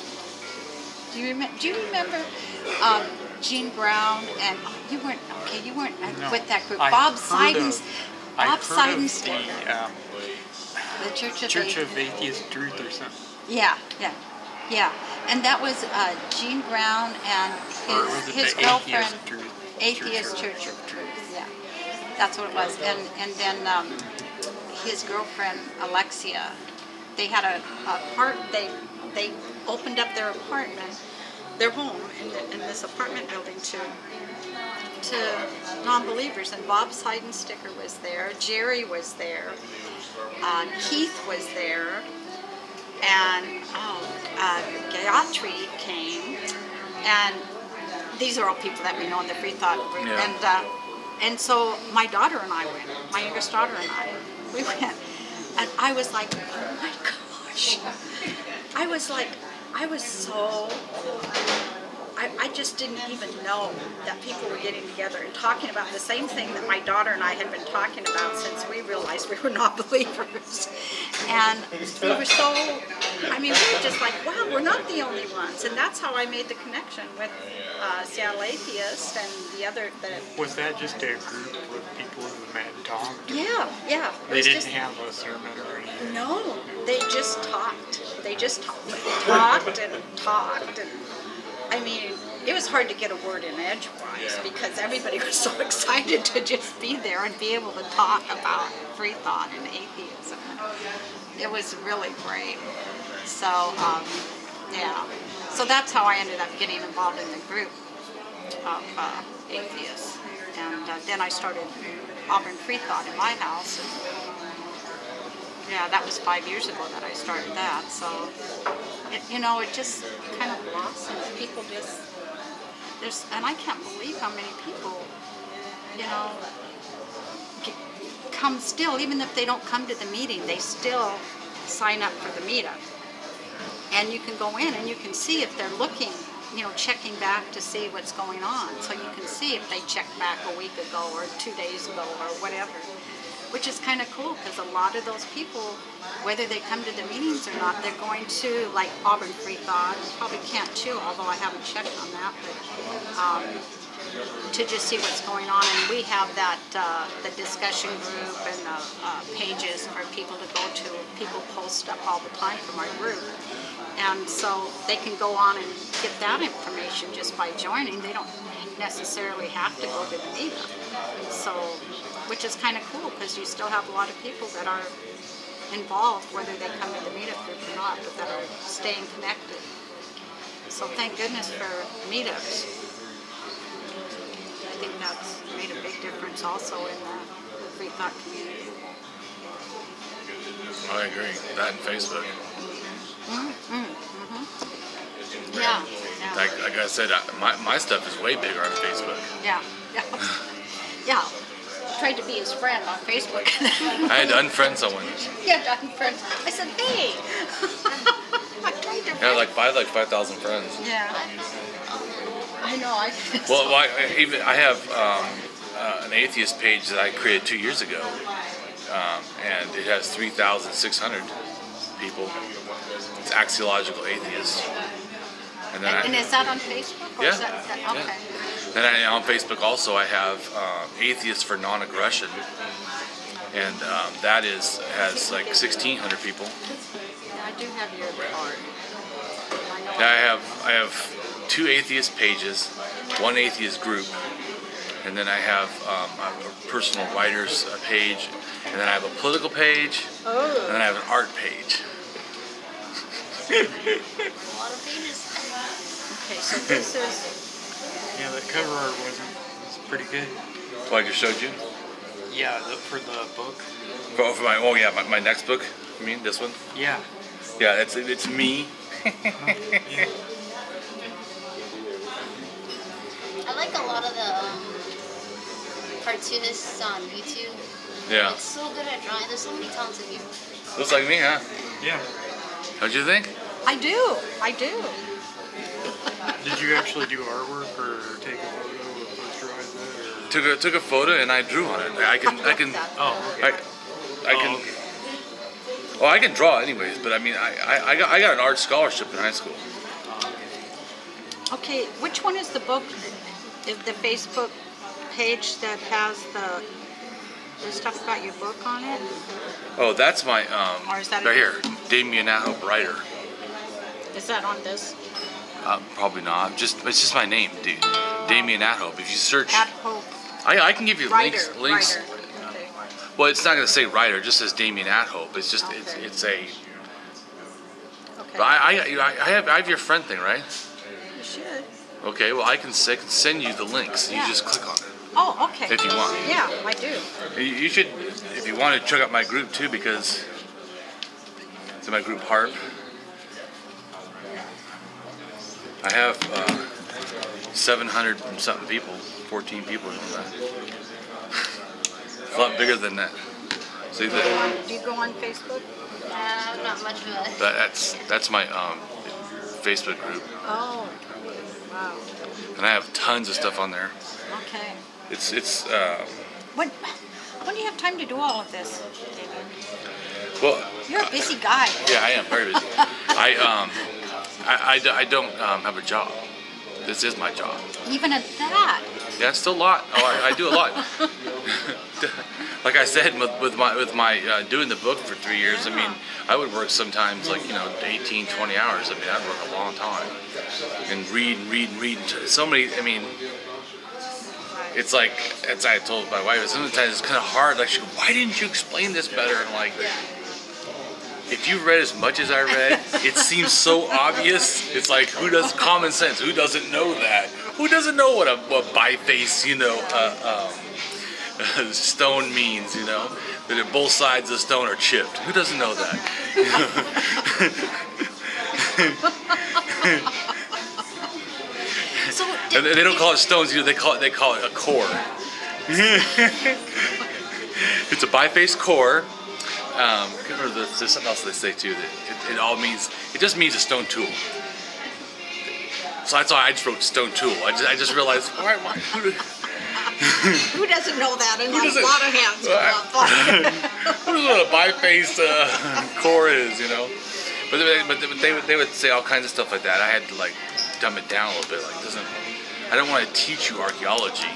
Do you remember Gene Brown? And you weren't No. with that group. I've Bob heard Siden's. of Bob Siden's. the Church of Atheist Truth or something. Yeah. And that was Gene Brown and Or was it his the girlfriend. Atheist Atheist Church of Truth. Yeah, that's what it was. And then his girlfriend Alexia, they had a part. They opened up their apartment, their home in this apartment building to non-believers. And Bob Seidensticker was there, Jerry was there, Keith was there, and Gayatri came, and these are all people that we know in the Free Thought group. Yeah. And so my daughter and I went, my youngest daughter and we went, and I was like, oh my gosh. I just didn't even know that people were getting together and talking about the same thing that my daughter and I had been talking about since we realized we were not believers. And we were we were just like, wow, we're not the only ones. And that's how I made the connection with Seattle Atheist and the other. Was that just a group of people who met and talked? Yeah. They didn't have a sermon or anything? No, they just talked. They just talked and talked. And I mean, it was hard to get a word in edgewise because everybody was so excited to just be there and be able to talk about free thought and atheism. It was really great. So, yeah. So that's how I ended up getting involved in the group of atheists. And then I started Auburn Free Thought in my house. And, yeah, that was 5 years ago that I started that. So, it just kind of blossomed. People and I can't believe how many people, come still, even if they don't come to the meeting, they still sign up for the meetup. And you can go in and you can see if they're looking, checking back to see what's going on. So you can see if they checked back a week ago or 2 days ago or whatever. Which is kind of cool because a lot of those people, whether they come to the meetings or not, they're going to, like Auburn Free Thought, probably Camp too, although I haven't checked on that, but to just see what's going on. And we have that, the discussion group and the pages for people to go to. People post up all the time from our group. And so they can go on and get that information just by joining. They don't necessarily have to go to the meetup. So, which is kind of cool because you still have a lot of people that are involved, whether they come to the meetup group or not, but that are staying connected. So thank goodness for meetups. I think that's made a big difference also in the free thought community. I agree. That and Facebook. Yeah. Like I said, my stuff is way bigger on Facebook. Yeah. Tried to be his friend on Facebook. I had to unfriend someone. Yeah, unfriend. I said, hey. I tried to. Yeah, I had like 5,000 friends. Yeah. I know. I have an atheist page that I created 2 years ago, and it has 3,600 people. It's Axiological Atheist. And then And is that on Facebook? Or Yeah, is that, okay. yeah. Then on Facebook also I have Atheists for Non-Aggression, and that has like 1,600 people. Yeah, I do have your card. I know Now I have 2 atheist pages, 1 atheist group, and then I have a personal writers page, and then I have a political page, and then I have an art page. A lot of pages. Okay, so this is. Yeah, that cover art was pretty good. Oh, I just showed you? Yeah, for the book. For my next book. You mean this one? Yeah. Yeah, it's me. Yeah. I like a lot of the cartoonists on YouTube. Yeah. It's so good at drawing. There's so many talented people. Looks like me, huh? Yeah. How'd you think? I do. Did you actually do artwork or take a photo or posterize it? Or? Took a photo and I drew on it. I can Oh, okay. I can. okay. Well, I can draw anyways, but I mean, I got an art scholarship in high school. Okay, which one is the book, the Facebook page that has the stuff about your book on it? Oh, that's my Or is that right here, Damien AtHope writer. Is that on this? Probably not. It's just my name, dude. Damien AtHope. If you search, AtHope. I can give you Writer. links. Writer. Okay. Well, it's not going to say writer. It just says Damien AtHope. It's just it's a. Okay. But I have your friend thing, right? You should. Okay. Well, I can send you the links. You Yeah. just click on it. Oh, okay. If you want. Yeah, I do. You should, if you want to check out my group too, because it's in my group HARP. I have 700 and something people, 14 people on that. It's a lot bigger than that. See that? Do you go on Facebook? Not much of a. That's my Facebook group, Oh, wow. and I have tons of stuff on there. Okay. It's When do you have time to do all of this, David? well. You're a busy guy. Yeah, I am very busy. I don't have a job. This is my job. Even at that. Yeah, it's still a lot. Oh, I do a lot. Like I said, with my doing the book for 3 years, I mean, I would work sometimes like 18, 20 hours. I mean, I'd work a long time and read. So many. I mean, it's like, as I told my wife, sometimes it's kind of hard. Like, she goes, why didn't you explain this better? And like, if you read as much as I read, it seems so obvious. It's like, who does common sense? Who doesn't know that? Who doesn't know what biface, stone means? That both sides of the stone are chipped. Who doesn't know that? So And they don't call it stones either. They call it a core. It's a biface core. There's something else they say too. That it just means a stone tool. So that's why I just wrote stone tool. I just realized why who doesn't know that? And Who a doesn't- lot of hands go up. who knows what a biface core is, But they would say all kinds of stuff like that. I had to like dumb it down a little bit. I don't want to teach you archaeology.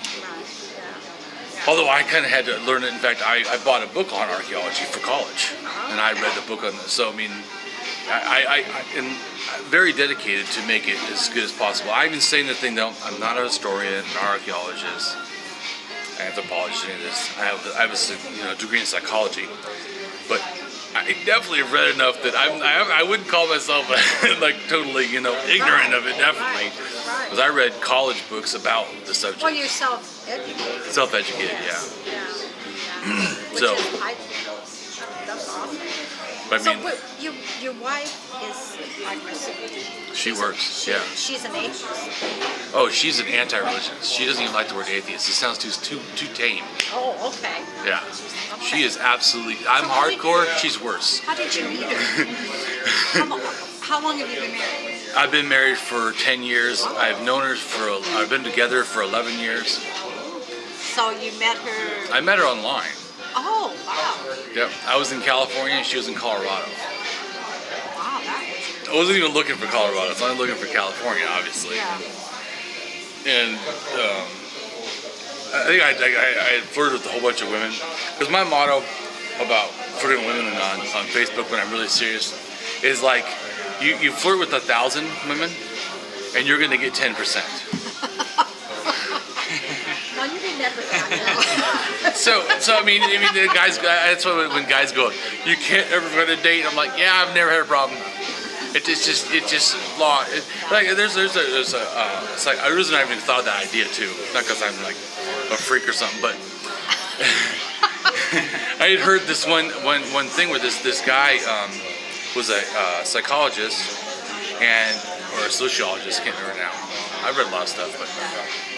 Although I kind of had to learn it. In fact, I bought a book on archaeology for college, and I read the book on this. So I mean, I am very dedicated to make it as good as possible. I even say in the thing, though, I'm not a historian, an archaeologist, anthropologist, any of this. I have a degree in psychology, but I definitely have read enough that I wouldn't call myself like totally ignorant of it. Definitely, because I read college books about the subject. Well, you're self-educated. Self-educated, yeah. Which So, is, that's awesome. but I So, mean, but your wife is, she works, yeah. She's an atheist. Oh, she's an anti-religionist. She doesn't even like the word atheist. It sounds too tame. Oh, okay. Yeah. Okay. She is absolutely. I'm So how did hardcore. you- She's worse. How did you meet her? How long have you been married? I've been married for 10 years. I've known her I've been together for 11 years. So you met her? I met her online. Oh, wow. Yep. I was in California and she was in Colorado. Wow, that was... I wasn't even looking for Colorado. I was only looking for California, obviously. Yeah. And I think I flirted with a whole bunch of women. Because my motto about flirting with women on Facebook when I'm really serious is like, you flirt with 1,000 women and you're going to get 10%. No, you didn't ever that. So I mean, the guys. That's why when guys go, you can't ever go on a date. I'm like, yeah, I've never had a problem. It's just law. Like there's a it's like I wasn't even thought of that idea too. Not because I'm like a freak or something, but I had heard this one thing where this guy was a psychologist or a sociologist. I can't remember now. I've read a lot of stuff, but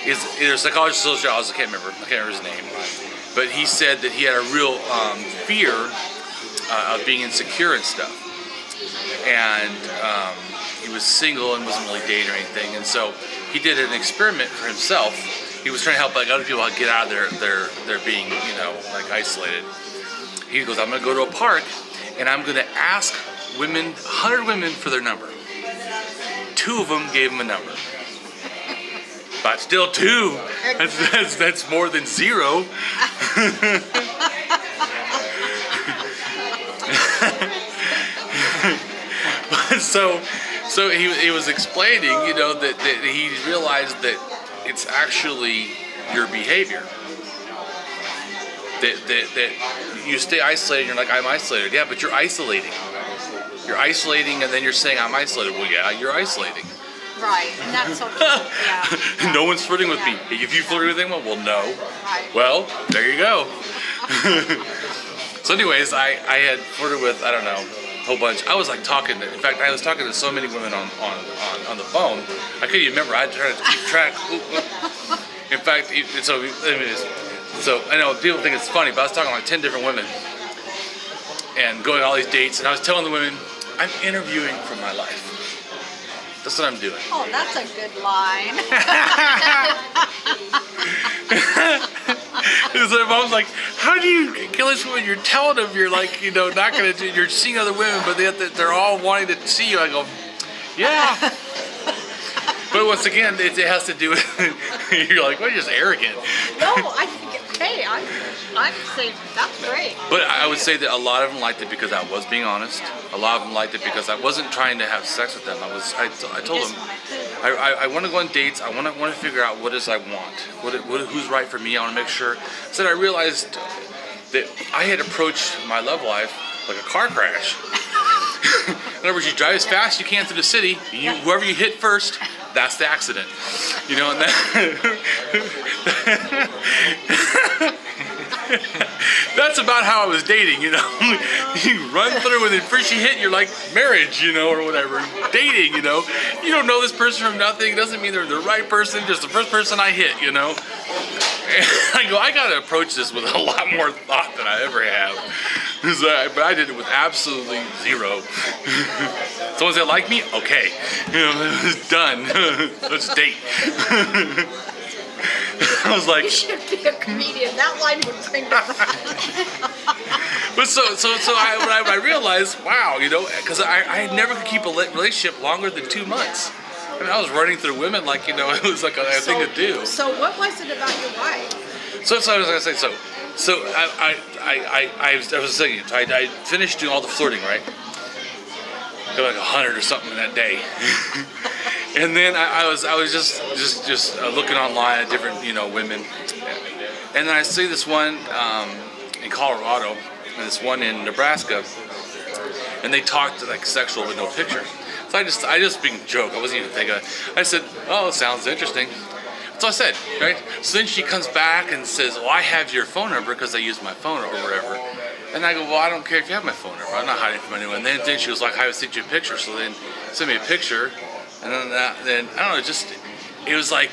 he's either a psychologist or sociologist. I can't remember his name. But he said that he had a real fear of being insecure and stuff. And he was single and wasn't really dating or anything. And so he did an experiment for himself. He was trying to help like other people get out of their being, like isolated. He goes, I'm going to go to a park and I'm going to ask women, 100 women for their number. 2 of them gave him a number. But still 2. That's more than 0. So he was explaining, that he realized that it's actually your behavior. That you stay isolated. You're like, I'm isolated. Yeah, but you're isolating. You're isolating, and then you're saying I'm isolated. Well, yeah, you're isolating. Right, and that's okay. Yeah. No one's flirting with me. If you flirt with anyone, well, no. Right. Well, there you go. So anyways, I had flirted with, I don't know, a whole bunch. I was like talking, in fact, I was talking to so many women on the phone, I couldn't even remember. I had to try to keep track. In fact, so I know people think it's funny, but I was talking to like 10 different women and going on all these dates, and I was telling the women, I'm interviewing for my life. That's what I'm doing. Oh, that's a good line. So I was like, how do you kill this woman? You're telling them you're like, not going to do, you're seeing other women, but they're all wanting to see you. I go, yeah. But once again, it has to do with, you're like, well, you're just arrogant. No, I'm saying that's great. But I would say that a lot of them liked it because I was being honest. A lot of them liked it because I wasn't trying to have sex with them. I told them, I want to go on dates. I want to figure out what it is I want. Who's right for me. I want to make sure. So I realized that I had approached my love life like a car crash. In other words, you drive as fast as you can through the city. Whoever you hit first, that's the accident. And that's about how I was dating, You run through and then first you hit, you're like marriage, or whatever. Dating, You don't know this person from nothing. It doesn't mean they're the right person, just the first person I hit, And I go, I gotta approach this with a lot more thought than I ever have. But I did it with absolutely 0. Someone said like me? Okay. It's done. Let's date. I was like, you should be a comedian. That line would bring it around. But so I realized, wow, because I never could keep a relationship longer than 2 months. I mean, I was running through women like, it was like a thing to do. So what was it about your wife? So I was gonna say, so I was saying, I finished doing all the flirting, right? Got like 100 or something in that day. And then I was just looking online at different women, and then I see this one in Colorado and this one in Nebraska, and they talked like sexual with no picture. So I just being a joke. I wasn't even thinking. I said, "Oh, sounds interesting." So I said, right? So then she comes back and says, "Well, I have your phone number because I used my phone or whatever." And I go, "Well, I don't care if you have my phone number. I'm not hiding from anyone." And then she was like, "I would send you a picture." So then sent me a picture. And then I don't know, it was like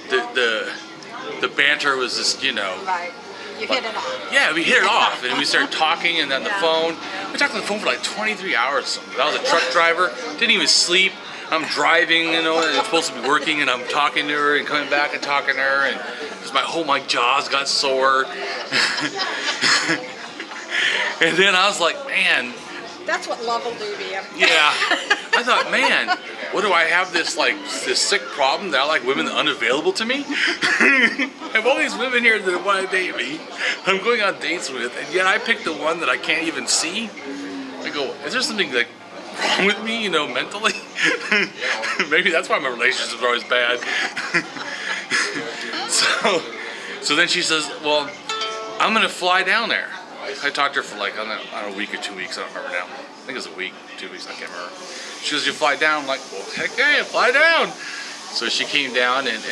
the banter was just, Right. You hit it off. Yeah, we hit it off, and we started talking, and on the phone. We talked on the phone for like 23 hours or something. I was a truck driver, didn't even sleep. I'm driving, you know, and it's supposed to be working, and I'm talking to her and coming back and talking to her, and just my jaws got sore. And then I was like, man. That's what love will do to you. Yeah. I thought, man, what do I have this sick problem that I like women unavailable to me? I have all these women here that want to date me. I'm going on dates with, and yet I picked the one that I can't even see. I go, is there something like wrong with me, you know, mentally? Maybe that's why my relationships are always bad. So then she says, well, I'm gonna fly down there. I talked to her for like, I don't know, a week or 2 weeks, I don't remember now. I think it was a week, 2 weeks, I can't remember. She goes, you fly down? I'm like, well, heck yeah, fly down. So she came down, and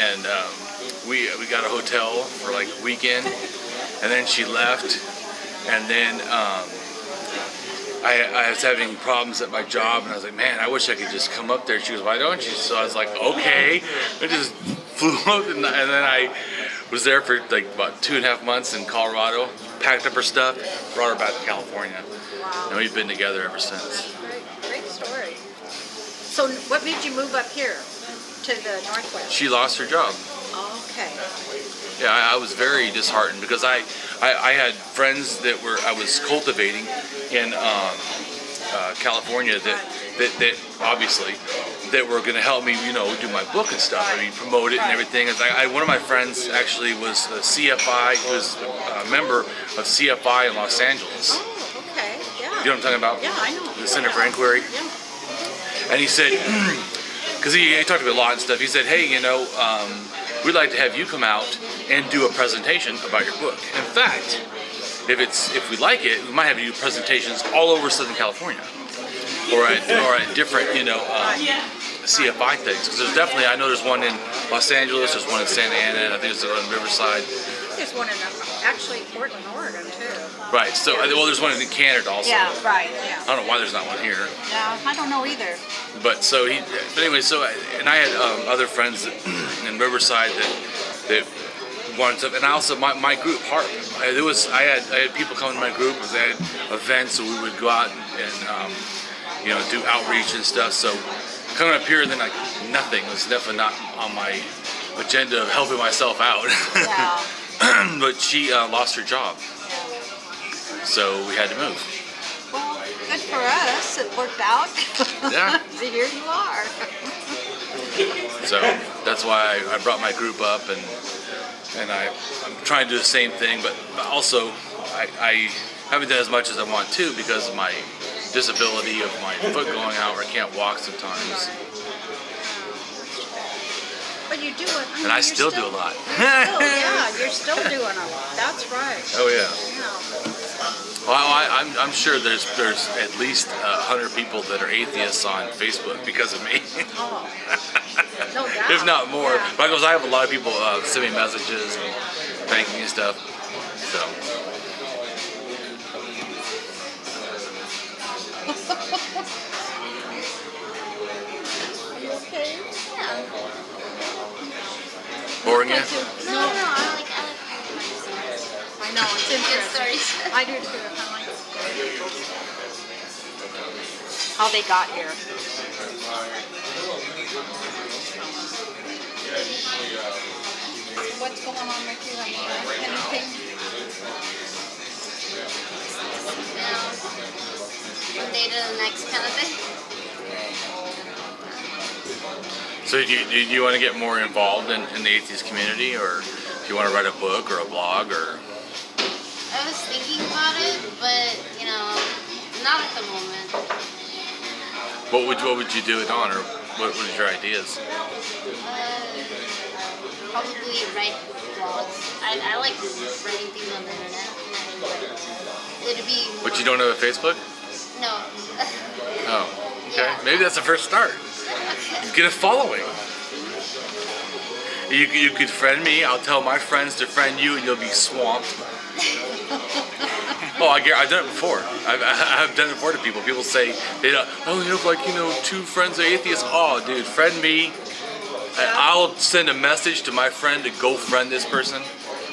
we got a hotel for like a weekend, and then she left, and then I was having problems at my job, and I was like, man, I wish I could just come up there. She goes, why don't you? So I was like, okay. I just flew up, and then I was there for like about 2.5 months in Colorado, packed up her stuff, brought her back to California. Wow. And we've been together ever since. Great story. So what made you move up here to the Northwest? She lost her job. Okay. Yeah, I was very disheartened because I had friends that I was cultivating in California that obviously that were going to help me, you know, do my book and stuff. I mean, promote it and everything. It's like one of my friends actually was a CFI, was a member of CFI in Los Angeles. Oh, okay. Yeah. You know what I'm talking about? Yeah, I know. The Center for Inquiry. Yeah. And he said, because he talked to me a lot and stuff. He said, hey, you know, we'd like to have you come out and do a presentation about your book. In fact, if we like it, we might have you do presentations all over Southern California, or at different, you know, CFI things. Because there's definitely, I know there's one in Los Angeles, there's one in Santa Ana, I think there's one in Riverside. There's one in actually Portland, Oregon too. Right. So well, there's one in Canada also. Yeah. Right. Yeah. I don't know why there's not one here. Yeah. I don't know either. But so but anyway, and I had other friends in Riverside that wanted stuff, and I also my group HARP. I had people come to my group. They had events, so we would go out and you know, do outreach and stuff. So coming up here, then like nothing was definitely not on my agenda of helping myself out. Yeah. But she lost her job, so we had to move. Well, good for us. It worked out. Yeah. So here you are. So that's why I brought my group up, and I'm trying to do the same thing, but also I haven't done as much as I want to because of my disability of my foot going out where I can't walk sometimes. But you do it. I mean, And I still do a lot. You're still doing a lot. That's right. Oh yeah. Yeah. Well, I'm sure there's at least 100 people that are atheists on Facebook because of me. Oh. No doubt. If not more. Yeah. Because I have a lot of people send me messages and thanking me and stuff. So. Are you okay? Yeah. Boring you? No, I like I know, it's good interesting. stories. I do too. I like how they got here. What's going on with you? I mean, anything? One day to the next kind of thing. So do you want to get more involved in the atheist community, or do you want to write a book or a blog, or? I was thinking about it, but you know, not at the moment. What would you do it on, or what are your ideas? Probably write blogs. I like writing things on the internet. It'd be. But you don't have a Facebook? No. Oh, okay. Yeah. Maybe that's the first start. Get a following. You could friend me. I'll tell my friends to friend you, and you'll be swamped. Oh, I've done it before. I've done it before to people. People say they don't. Oh, you have like 2 friends are atheists. Oh, dude, friend me. I'll send a message to my friend to go friend this person.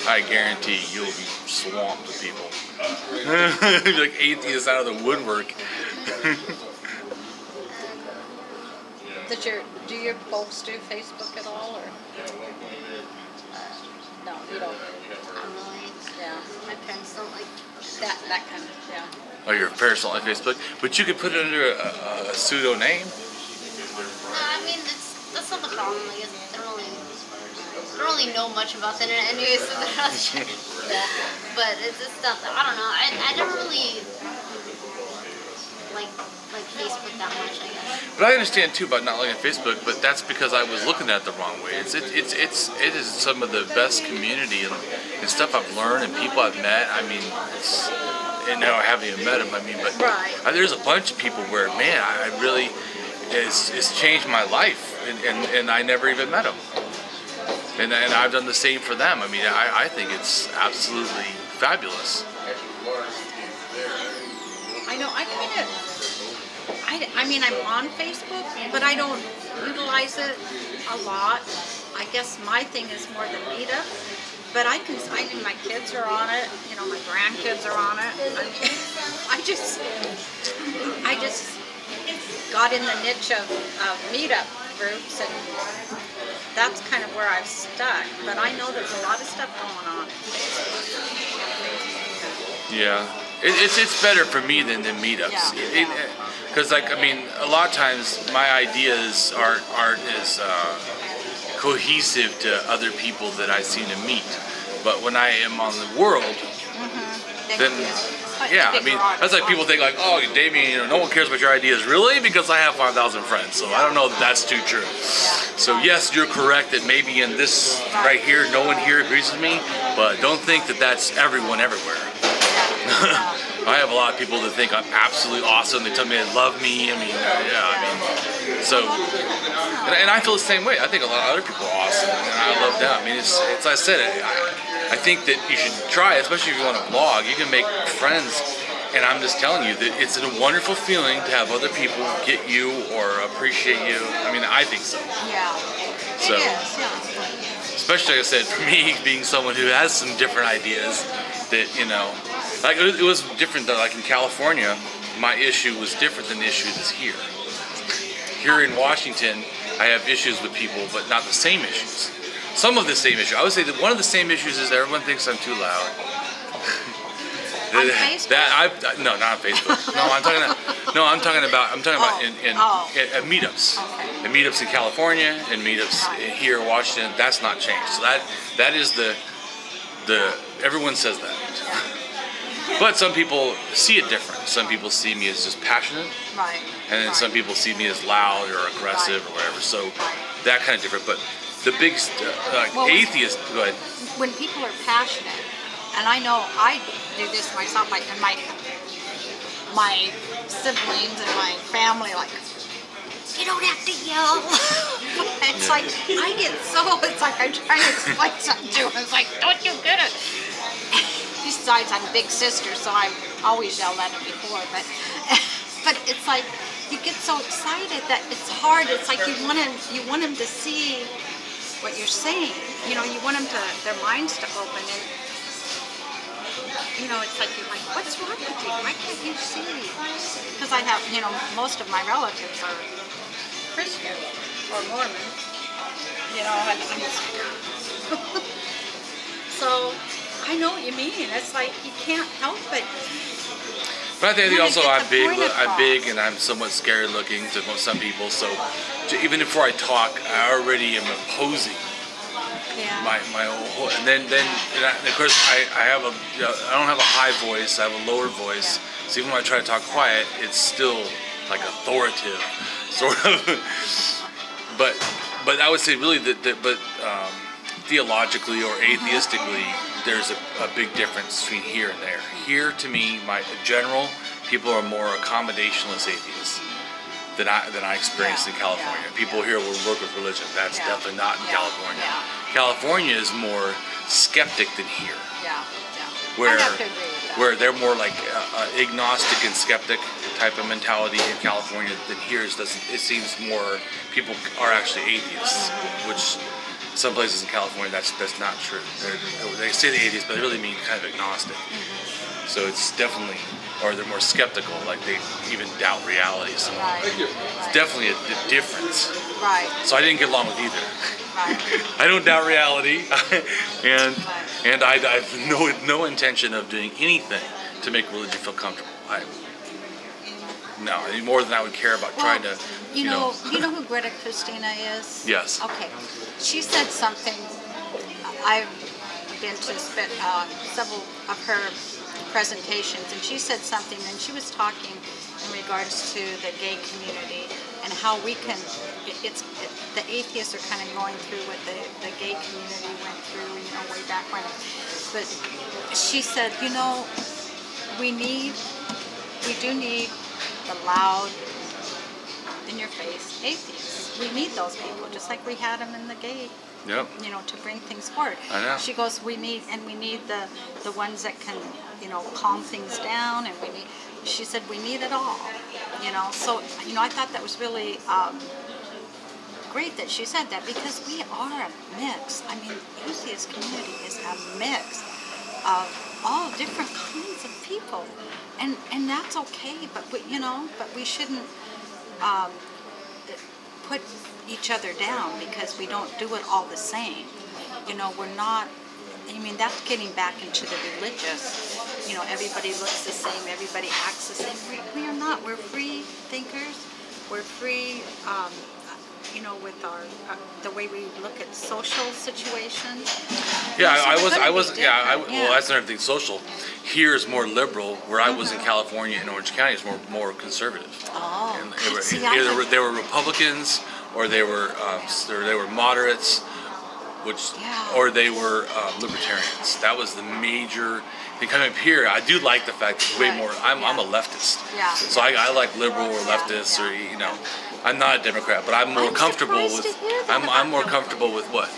I guarantee you'll be swamped with people. Like atheists out of the woodwork. Do your folks do Facebook at all, or? No, you don't. I'm really, Yeah, my parents don't like. that kind of, yeah. Oh, your parents don't like Facebook, but you could put it under a pseudo name. I mean, that's not the problem. I guess they don't really know much about the internet anyway, so they're not sure. But it's just stuff that I don't know. I never really like Facebook that much, I guess. But I understand too about not liking Facebook, but that's because I was looking at it the wrong way. It is some of the best community and stuff I've learned and people I've met. I mean, and now I haven't even met them. I mean, but Right. There's a bunch of people where, man, I really it's changed my life, and I never even met them. And I've done the same for them. I mean, I think it's absolutely fabulous. I know, I mean, I'm on Facebook, but I don't utilize it a lot. I guess my thing is more the meetup, but I mean, my kids are on it, you know, my grandkids are on it. I mean, I just got in the niche of meetup groups, and that's kind of where I've stuck. But I know there's a lot of stuff going on Facebook. Yeah, it's better for me than the meetups. Yeah. Because like, I mean, a lot of times my ideas aren't as cohesive to other people that I seem to meet. But when I am on the world, then yeah, I mean, that's like people think like, oh, Damien, you know, no one cares about your ideas, really, because I have 5,000 friends. So I don't know that that's too true. So yes, you're correct that maybe in this right here, no one here agrees with me, but don't think that that's everyone everywhere. I have a lot of people that think I'm absolutely awesome. They tell me they love me. I mean, yeah, I mean, so, and I feel the same way. I think a lot of other people are awesome, and I love them. I mean, it's I said, I think that you should try, especially if you want to blog. You can make friends, and I'm just telling you that it's a wonderful feeling to have other people get you or appreciate you. I mean, I think so. Yeah, So, it is, yeah. especially, like I said, for me, being someone who has some different ideas, that, you know, like it was different though. Like in California, my issue was different than the issue that's here. Here in Washington, I have issues with people, but not the same issues. Some of the same issue. I would say that one of the same issues is that everyone thinks I'm too loud. On Facebook? No, not on Facebook. I'm talking about in meetups. Okay. In meetups in California and meetups here in Washington, that's not changed. So that is the everyone says that. But some people see it different. Some people see me as just passionate, Right. and then some people see me as loud or aggressive or whatever. So that kind of different. But the big atheist, go ahead. When people are passionate, and I know I do this myself, like, and my siblings and my family, like, you don't have to yell. It's like, I get it's like I'm trying to explain something to them. It's like, don't you get it? Besides, I'm a big sister, so I've always yelled at them before, but it's like, you get so excited that it's hard. It's like you want them to see what you're saying. You know, you want them their minds to open, and you know, it's like you're like, what's wrong with you? Why can't you see? Because I have, you know, most of my relatives are Christian or Mormon. You know, and I'm just so I know what you mean. It's like you can't help it. But I think also I'm big and I'm somewhat scary looking to some people. So even before I talk, I already am opposing my whole. And then of course I don't have a high voice. I have a lower voice. So even when I try to talk quiet, it's still like authoritative, sort of. But I would say really but theologically or atheistically, there's a big difference between here and there. Here, to me, in general, people are more accommodationist atheists than I experienced in California. People here will work with religion. That's definitely not in California. California is more skeptic than here. Where I have to agree with that. Where they're more like agnostic and skeptic type of mentality in California than here. It seems more people are actually atheists, which some places in California that's not true. They say they're atheists, but they really mean kind of agnostic. So it's definitely or they're more skeptical, like they even doubt reality. So Right. it's definitely a difference. Right. So I didn't get along with either. Right. I don't doubt reality, and I have no intention of doing anything to make religion feel comfortable. No, any more than I would care about trying to, you know who Greta Christina is? Yes. Okay. She said something. I've been to several of her presentations, and she said something, and she was talking in regards to the gay community and how we can. The atheists are kind of going through what the gay community went through, way back when. But she said, we do need the loud, in-your-face atheists. We need those people, just like we had them in the gay. Yep. To bring things forward. I know. She goes, we need the ones that can, calm things down, and she said we need it all. So I thought that was really great that she said that, because we are a mix. I mean, the atheist community is a mix of all different kinds of people, and that's okay. But we shouldn't put each other down because we don't do it all the same. We're not. I mean, that's getting back into the religious. Everybody looks the same. Everybody acts the same. We are not. We're free thinkers. We're free. With our the way we look at social situations. Yeah, So I was. Yeah. Well, that's another thing. Social here is more liberal. Where I was in California and Orange County is more conservative. Oh, And see, they were Republicans, or they were moderates, or they were libertarians. That was the major thing. Coming up here, I do like the fact that way more. I'm a leftist. Yeah. So I like liberal or leftists, or I'm not a Democrat, but I'm more comfortable with. I'm more comfortable with what?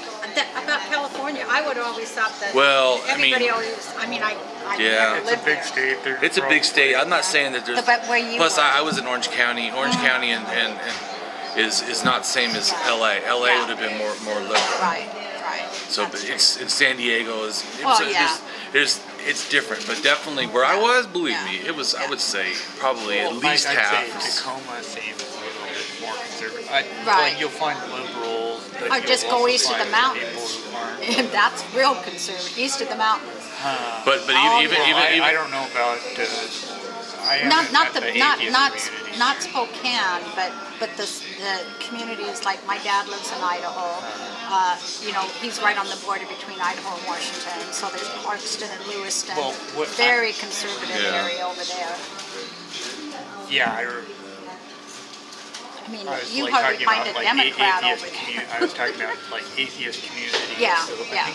About California, I would always thought that. Well, everybody always. I Yeah. never It's a lived big there. state. It's a big state. I'm not saying that there's. But where you Plus, were. I was in Orange County. Orange County and is not the same as LA. LA would have been more liberal. Right. So That's true. it's in San Diego is. Well, It's different, but definitely where I was, believe Yeah. me, it was. I Yeah. would say probably at Well, least I'd half. say Tacoma, same, is a little bit more conservative. Right. You'll find liberals. But Or you'll just go also east of the find mountains. people who aren't. And that's real conservative, east of the mountains. But Oh, even yeah. I don't know about. I Not haven't met the atheist community. not Spokane, but the communities, like my dad lives in Idaho. He's right on the border between Idaho and Washington. So there's Clarkston and Lewiston. Well, Very conservative Yeah. area over there. Yeah, I mean, I was you like hardly talking find about a like Democrat atheist over there. community. I was talking about like atheist community. Yeah, So yeah.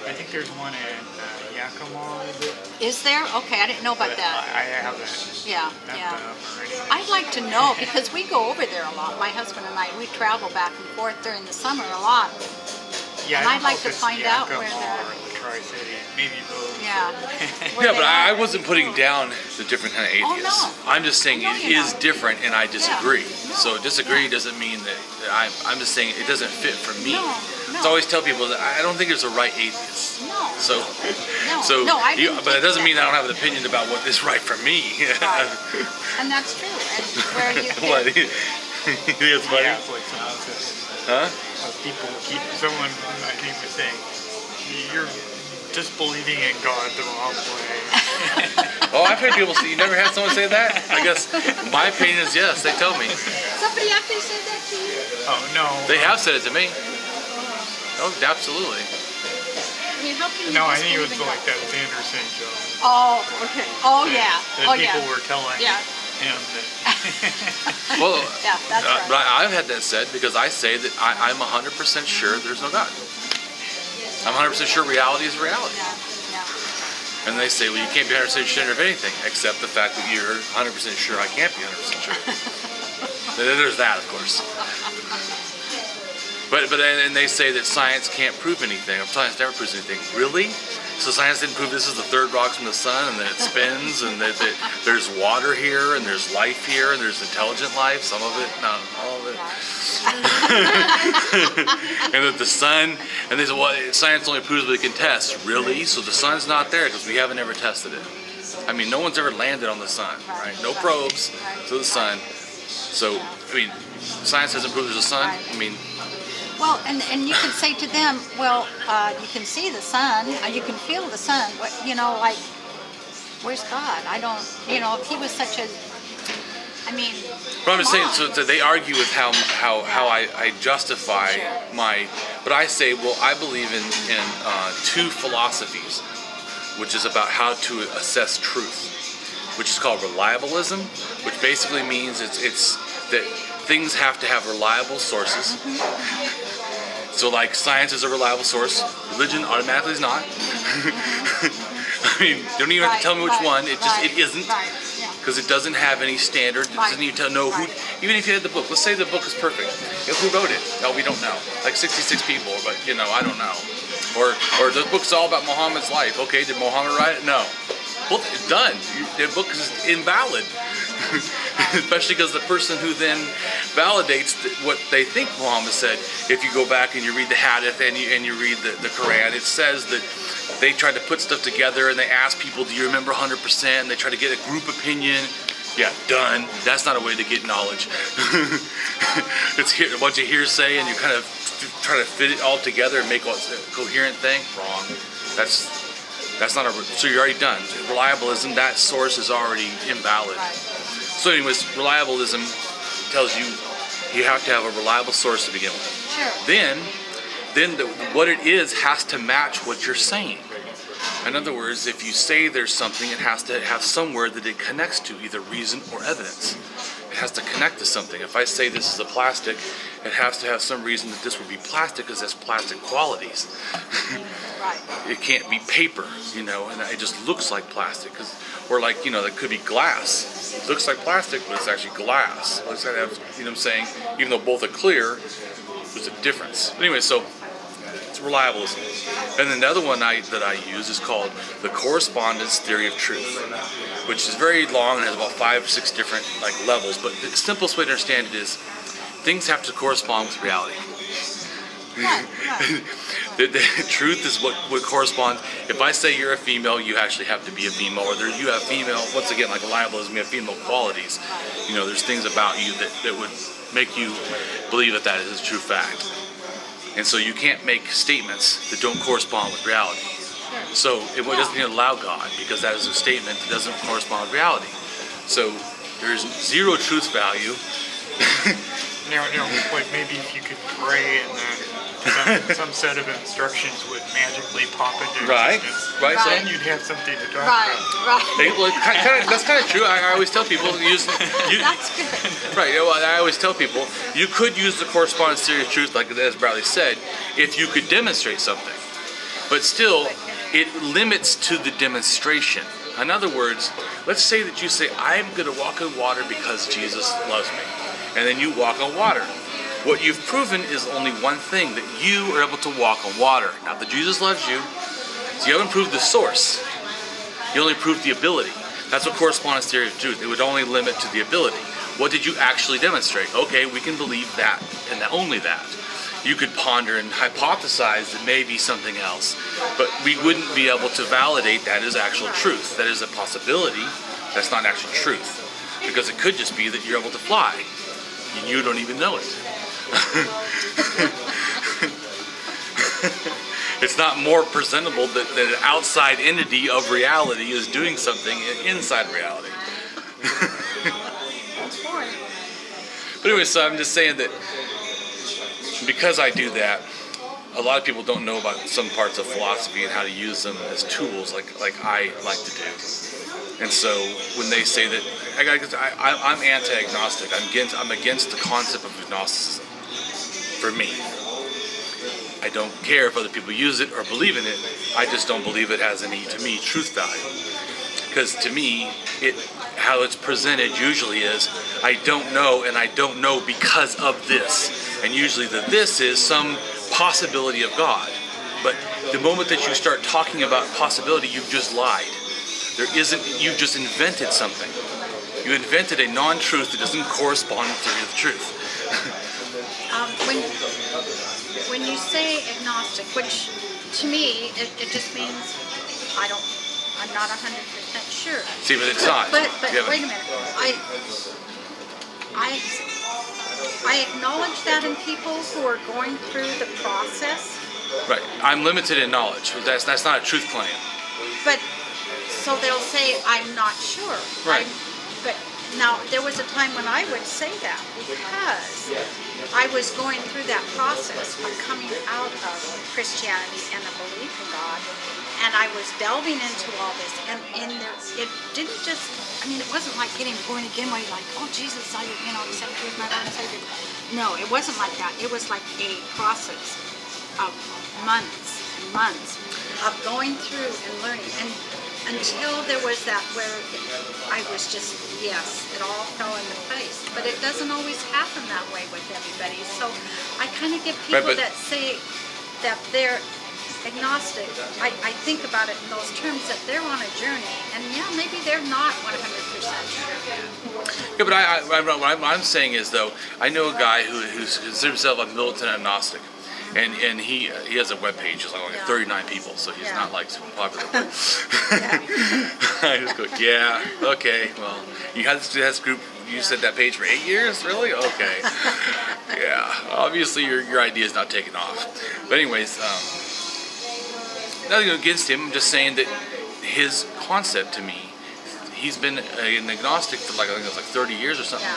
I think there's one in Yakima. Is it? Is there? Okay, I didn't know about But that. I haven't Yeah, met yeah. them or anything. I'd like to know, because we go over there a lot. My husband and I, we travel back and forth during the summer a lot. Yeah, and I I'd don't like know to if it's find out Yakima where they're. or the Tri-Cities, maybe both. Yeah. Yeah, but I wasn't putting down the different kind of Oh, atheists. no. I'm just saying No, it you're is not. different, and I disagree. No. So disagree Yeah. doesn't mean that I'm just saying it doesn't fit for me. No, no. So I always tell people that I don't think there's a right atheist. No. So, No. No, I you, didn't but it think doesn't that. mean I don't have an opinion about what is right for me. Right. And that's true. And where you What? can, You think it's funny? Yeah, it's like someone said. Huh? People keep someone. I think was saying you're just believing in God the wrong way. Oh, I've heard people say. You never had someone say that? I guess my opinion is yes. They tell me. somebody actually said that to you? Oh no. They have said it to me. Oh, absolutely. I mean, how can you No, I just think it believe was in like God? that Sanderson show. Oh, okay. Oh, yeah. That Oh, people yeah. were telling Yeah. him that. Well, Yeah, that's right. but I've had that said because I say that I'm 100% sure there's no God. I'm 100% sure reality is reality. Yeah, yeah. And they say, well, you can't be 100% sure of anything except the fact that you're 100% sure I can't be 100% sure. There's that, of course. But and they say that science can't prove anything. Science never proves anything. Really? So science didn't prove this is the third rock from the sun, and that it spins, and that there's water here, and there's life here, and there's intelligent life. Some of it, not all of it. And that the sun, and they say, well, science only proves what it can test. Really? So the sun's not there because we haven't ever tested it. I mean, no one's ever landed on the sun, right? No probes to the sun. So, I mean, science hasn't proved there's a sun. I mean, well, and you can say to them, well, you can see the sun, you can feel the sun, but, you know, like, where's God? I don't, you know, if he was such a, I mean. But I'm just saying, so they argue with how I justify my, but I say, well, I believe in two philosophies, which is about how to assess truth, which is called reliabilism, which basically means it's that things have to have reliable sources. So like science is a reliable source, religion automatically is not. I mean, you don't even have to tell me which one, it isn't. Because it doesn't have any standard, it doesn't even know who, even if you had the book, let's say the book is perfect, who wrote it? No, we don't know. Like 66 people, but you know, I don't know. Or the book's all about Muhammad's life. Okay, did Muhammad write it? No. Well, done. The book is invalid. Especially because the person who then validates what they think Muhammad said, if you go back and you read the Hadith and you read the Quran, it says that they tried to put stuff together and they ask people, do you remember 100%? And they try to get a group opinion. Yeah, done. That's not a way to get knowledge. It's a bunch of hearsay and you kind of try to fit it all together and make a coherent thing. Wrong. That's not a, so you're already done. Reliabilism, that source is already invalid. So anyways, reliabilism tells you you have to have a reliable source to begin with. Sure. Then what it is has to match what you're saying. In other words, if you say there's something, it has to have somewhere that it connects to, either reason or evidence. It has to connect to something. If I say this is a plastic, it has to have some reason that this would be plastic because it has plastic qualities. Right. It can't be paper, you know, and it just looks like plastic. Or like, you know, that could be glass. It looks like plastic, but it's actually glass. It's got to have, you know what I'm saying? Even though both are clear, there's a difference. But anyway, so it's reliabilism. And then the other one that I use is called the correspondence theory of truth, which is very long and has about 5 or 6 different like levels. But the simplest way to understand it is things have to correspond with reality. The truth is what corresponds. If I say you're a female, you actually have to be a female, or you have female, once again, like reliabilism, you have female qualities. You know, there's things about you that would make you believe that is a true fact. And so you can't make statements that don't correspond with reality. So it doesn't even allow God, because that is a statement that doesn't correspond with reality. So there's zero truth value. Now, like maybe if you could pray and then some set of instructions would magically pop into existence. Right. So then you'd have something to talk about. Right. Well, that's kind of true. I always tell people That's good. Right. Well, I always tell people you could use the correspondence theory of truth, like as Bradley said, if you could demonstrate something. But still, it limits to the demonstration. In other words, let's say that you say, I'm going to walk on water because Jesus loves me. And then you walk on water. What you've proven is only one thing, that you are able to walk on water. Not that Jesus loves you. So you haven't proved the source. You only proved the ability. That's what correspondence theory of truth. It would only limit to the ability. What did you actually demonstrate? Okay, we can believe that, and only that. You could ponder and hypothesize that may be something else, but we wouldn't be able to validate that as actual truth. That is a possibility. That's not actual truth. Because it could just be that you're able to fly. And you don't even know it. It's not more presentable that an outside entity of reality is doing something inside reality. But anyway, so I'm just saying that because I do that, a lot of people don't know about some parts of philosophy and how to use them as tools like I like to do. And so when they say that, I'm anti-agnostic. I'm against the concept of agnosticism. For me, I don't care if other people use it or believe in it. I just don't believe it has any, to me, truth value. Because to me, how it's presented usually is, I don't know, and I don't know because of this. And usually the this is some possibility of God. But the moment that you start talking about possibility, you've just lied. You've just invented something. You invented a non-truth that doesn't correspond to the truth. When you say agnostic, which to me, it just means I don't I'm not 100% sure. See, but it's not. But Yeah, wait a minute. I acknowledge that in people who are going through the process. Right. I'm limited in knowledge. That's not a truth claim. But so they'll say, I'm not sure. Right. But now there was a time when I would say that because I was going through that process of coming out of Christianity and a belief in God, and I was delving into all this, and in there, it didn't just, I mean, it wasn't like getting born again where you're like, oh Jesus, I accept you as my Lord and Savior. No, it wasn't like that. It was like a process of months and months of going through and learning, and until there was that where I was just, yes, it all fell into place. But it doesn't always happen that way with everybody. So I kind of give people that say that they're agnostic, I think about it in those terms, that they're on a journey, and yeah, maybe they're not 100% sure. Yeah, but what I'm saying is, though, I know a guy who considers himself a militant agnostic. And he has a webpage, it's like only 39 people, so he's not like super popular. I just go, yeah, okay, well, you had this group, you said that page for 8 years, really? Okay, yeah, obviously your idea is not taking off. But anyways, nothing against him, I'm just saying that his concept to me, he's been an agnostic for like, I think it was like 30 years or something.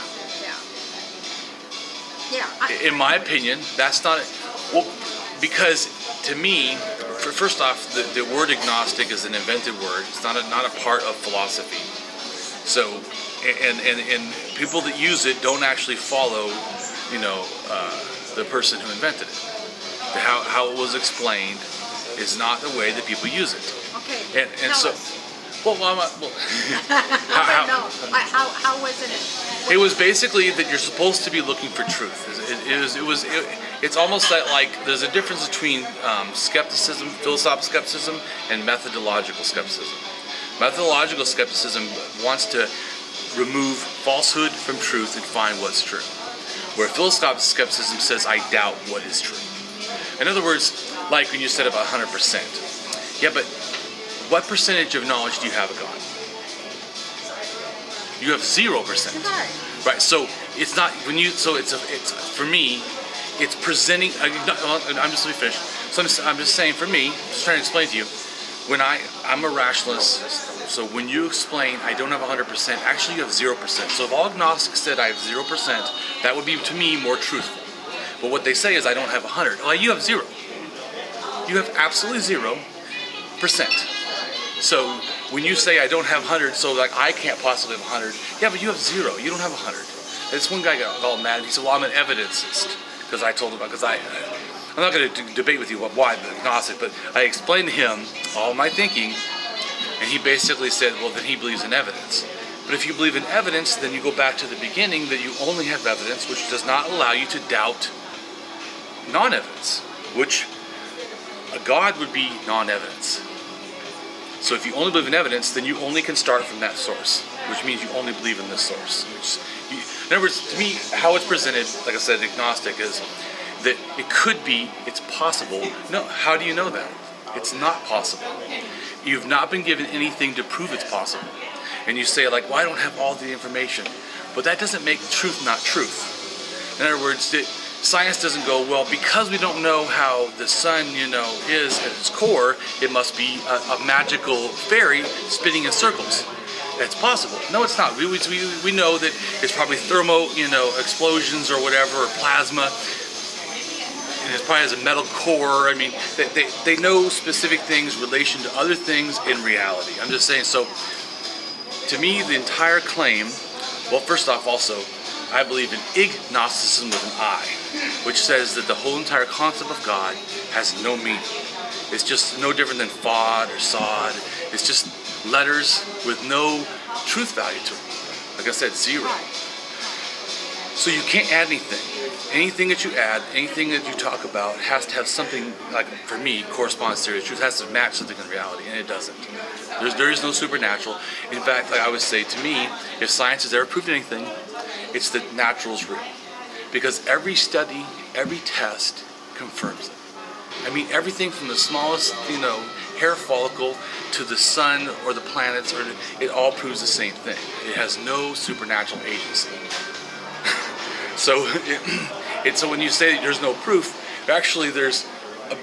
Yeah. In my opinion, that's not... Well, because to me, first off, the word agnostic is an invented word. It's not a part of philosophy. So, and people that use it don't actually follow, the person who invented it. How it was explained is not the way that people use it. Okay. And so, how was it? It was basically that you're supposed to be looking for truth. It's almost like there's a difference between skepticism, philosophical skepticism, and methodological skepticism. Methodological skepticism wants to remove falsehood from truth and find what's true, where philosophical skepticism says, I doubt what is true. In other words, like when you said about 100%. Yeah, but what percentage of knowledge do you have of God? You have 0%. Right. So it's not when you. So it's for me. It's presenting. I'm just let me finish. So I'm just saying for me. Just trying to explain to you. When I'm a rationalist. So when you explain I don't have 100%, actually you have 0%. So if all agnostics said I have 0%, that would be to me more truthful. But what they say is I don't have 100. Well, you have 0. You have absolutely 0%. So when you say I don't have 100, so like I can't possibly have 100. Yeah, but you have 0. You don't have 100. This one guy got all mad. He said, "Well, I'm an evidencist," because I told him because I'm not going to debate with you why the agnostic, but I explained to him all my thinking, and he basically said, "Well, then he believes in evidence." But if you believe in evidence, then you go back to the beginning that you only have evidence, which does not allow you to doubt non-evidence, which a God would be non-evidence. So if you only believe in evidence, then you only can start from that source, which means you only believe in this source. In other words, to me, how it's presented, like I said, agnostic, is that it could be, it's possible. No, how do you know that? It's not possible. You've not been given anything to prove it's possible. And you say, like, well, I don't have all the information. But that doesn't make truth not truth. In other words, science doesn't go, well, because we don't know how the sun, is at its core, it must be a magical fairy spinning in circles. That's possible. No, it's not. We know that it's probably thermo, explosions or whatever, or plasma. And it probably has a metal core. I mean, they know specific things in relation to other things in reality. I'm just saying, so to me, the entire claim, well, first off, also, I believe in agnosticism with an I, which says that the whole entire concept of God has no meaning. It's just no different than FOD or SOD. It's just letters with no truth value to them. Like I said, 0. So you can't add anything. Anything that you add, anything that you talk about has to have something, like for me, corresponds to the truth. It has to match something in reality, and it doesn't. There is no supernatural. In fact, like I would say, to me, if science has ever proved anything, it's that natural is real. Because every study, every test confirms it. I mean, everything from the smallest, hair follicle to the sun or the planets, or it all proves the same thing. It has no supernatural agency. So, so when you say that there's no proof, actually there's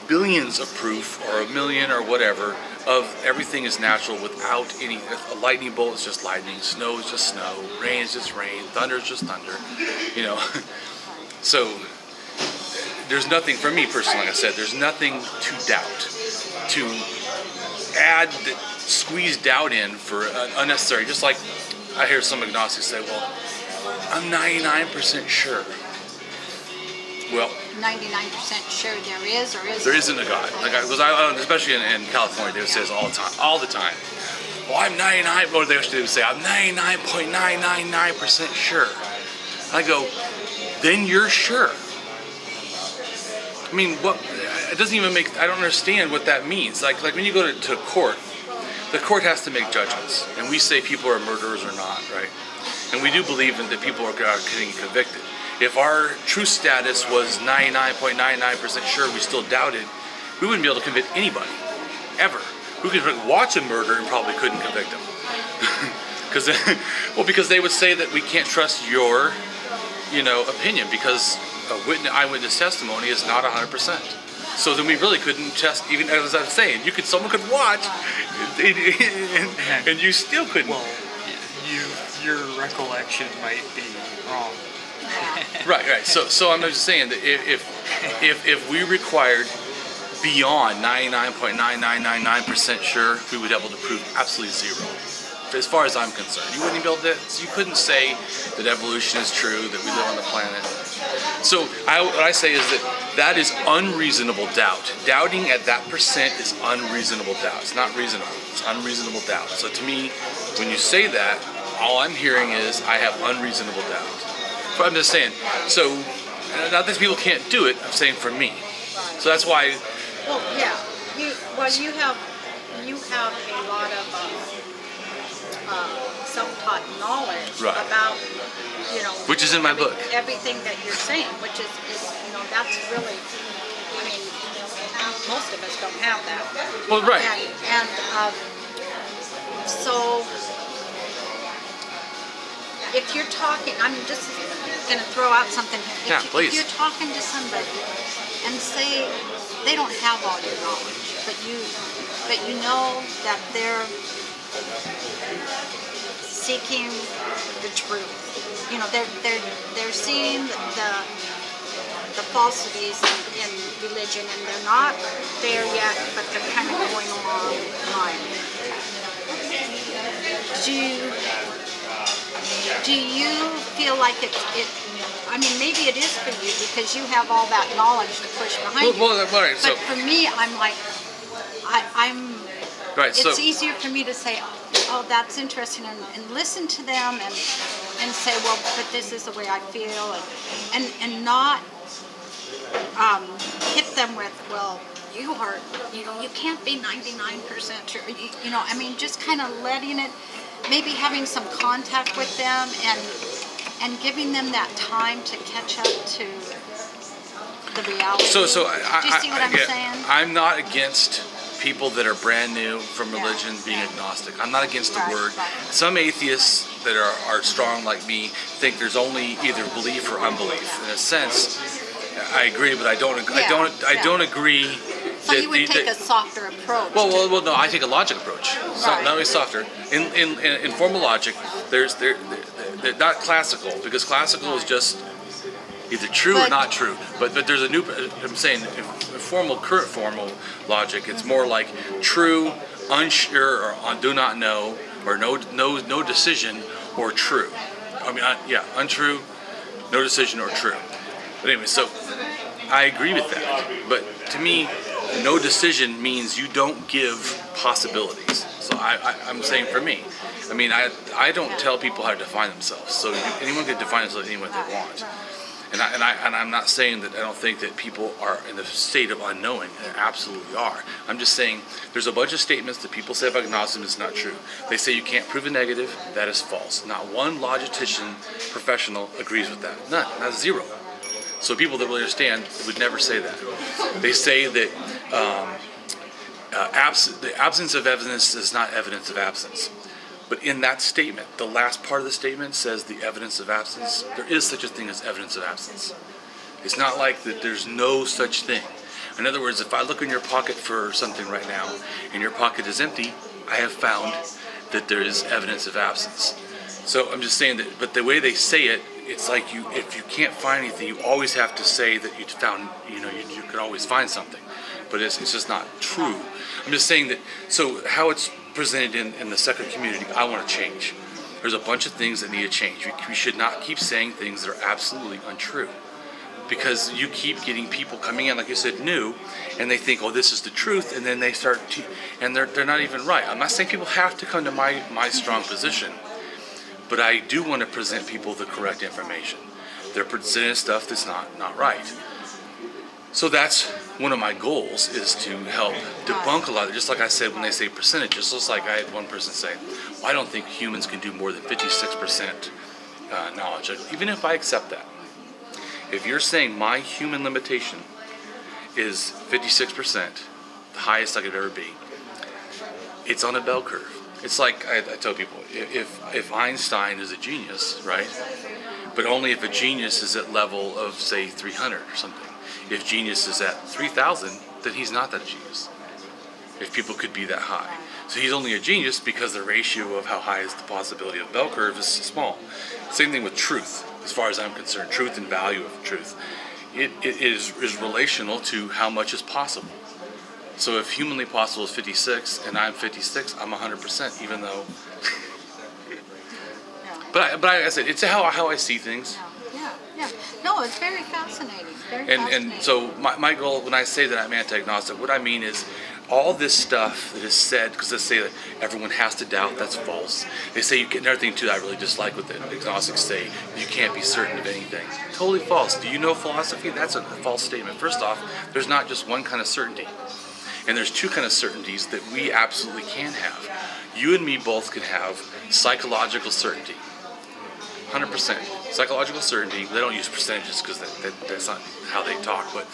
billions of proof, or a million or whatever, of everything is natural without any. A lightning bolt is just lightning, snow is just snow, rain is just rain, thunder is just thunder, you know. So there's nothing, for me personally, like I said, there's nothing to doubt. To add, squeeze doubt in for unnecessary, just like I hear some agnostics say, well, I'm 99% sure. Well, 99% sure there is or isn't. there isn't a God. Like especially in California, they would say this all the time. Well, I'm 99, or they would say, I'm 99.999% sure. I go, then you're sure. I mean, what? It doesn't even make. I don't understand what that means. Like when you go to court, the court has to make judgments, and we say people are murderers or not, right? And we do believe that people are getting convicted. If our truth status was 99.99% sure, we still doubted, we wouldn't be able to convict anybody, ever. We could watch a murder and probably couldn't convict them. Because they would say that we can't trust your, opinion, because eyewitness testimony is not 100%. So then we really couldn't test, even as I'm saying, someone could watch, and you still couldn't. Well, your recollection might be wrong. Right. So I'm just saying that if we required beyond 99.9999% sure, we would be able to prove absolutely zero. As far as I'm concerned, you wouldn't be able to. You couldn't say that evolution is true, that we live on the planet. So what I say is that is unreasonable doubt. Doubting at that percent is unreasonable doubt. It's not reasonable. It's unreasonable doubt. So to me, when you say that, all I'm hearing is I have unreasonable doubt. But I'm just saying. So not that people can't do it. I'm saying for me. So that's why. Well, yeah. You have a lot of self-taught knowledge about, which is in my book. Everything that you're saying, which is that's really, most of us don't have that. Well, right. And so if you're talking, I'm just going to throw out something here. Please. If you're talking to somebody and say they don't have all your knowledge, but you know that they're seeking the truth. They're seeing the falsities in religion, and they're not there yet, but they're kind of going along the line. Do you feel like maybe it is for you because you have all that knowledge to push behind you. Well, right, but for me, I'm like, it's easier for me to say, oh, that's interesting, and listen to them and say, well, but this is the way I feel, and not hit them with, well, you can't be 99% sure, just kind of letting it, maybe having some contact with them and giving them that time to catch up to the reality. So do you see what I'm saying? I'm not against people that are brand new from religion being agnostic. I'm not against the word. Right. Some atheists that are strong like me think there's only either belief or unbelief. In a sense, I agree, but I don't agree. So you would take a softer approach. Well, no, I take a logic approach. It's not only softer. In formal logic, they're not classical, because classical is just either true or not true. But there's a new. I'm saying current formal logic. It's more like true, unsure, or do not know, or no decision, or true. Untrue, no decision, or true. But anyway, so I agree with that. But to me, no decision means you don't give possibilities. So I'm saying for me, I don't tell people how to define themselves. So anyone can define themselves any way they want. And I'm not saying that I don't think that people are in the state of unknowing. They absolutely are. I'm just saying there's a bunch of statements that people say about agnosticism is not true. They say you can't prove a negative. That is false. Not one logician, professional, agrees with that. None. That's zero. So people that really understand would never say that. They say that the absence of evidence is not evidence of absence. But in that statement, the last part of the statement says the evidence of absence. There is such a thing as evidence of absence. It's not like that there's no such thing. In other words, if I look in your pocket for something right now and your pocket is empty, I have found that there is evidence of absence. So I'm just saying that, but the way they say it, it's like if you can't find anything, you always have to say that you found, you could always find something. But it's just not true. I'm just saying that, so how it's presented in the secular community, I want to change. There's a bunch of things that need to change. We should not keep saying things that are absolutely untrue. Because you keep getting people coming in, like you said, new, and they think, oh, this is the truth, and then they start, and they're not even right. I'm not saying people have to come to my strong position, but I do want to present people the correct information. They're presenting stuff that's not right. So that's one of my goals, is to help debunk a lot of it. Just like I said, when they say percentages, just like I had one person say, well, I don't think humans can do more than 56% knowledge. Even if I accept that, if you're saying my human limitation is 56%, the highest I could ever be, it's on a bell curve. It's like I tell people, if Einstein is a genius, right? But only if a genius is at level of, say, 300 or something. If genius is at 3,000, then he's not that genius. If people could be that high. So he's only a genius because the ratio of how high is the possibility of bell curve is small. Same thing with truth, as far as I'm concerned. Truth and value of truth. It is relational to how much is possible. So if humanly possible is 56 and I'm 56, I'm 100%, even though... But like I said, it's how I see things. Yeah. No, it's very fascinating. Very fascinating. And so my goal, when I say that I'm anti-agnostic, what I mean is all this stuff that is said, because they say that everyone has to doubt, that's false. They say you can, another thing too that I really dislike what the agnostics say, you can't be certain of anything. Totally false. Do you know philosophy? That's a false statement. First off, there's not just one kind of certainty. And there's two kind of certainties that we absolutely can have. You and me both can have psychological certainty. 100%. Psychological certainty. They don't use percentages because that's not how they talk, but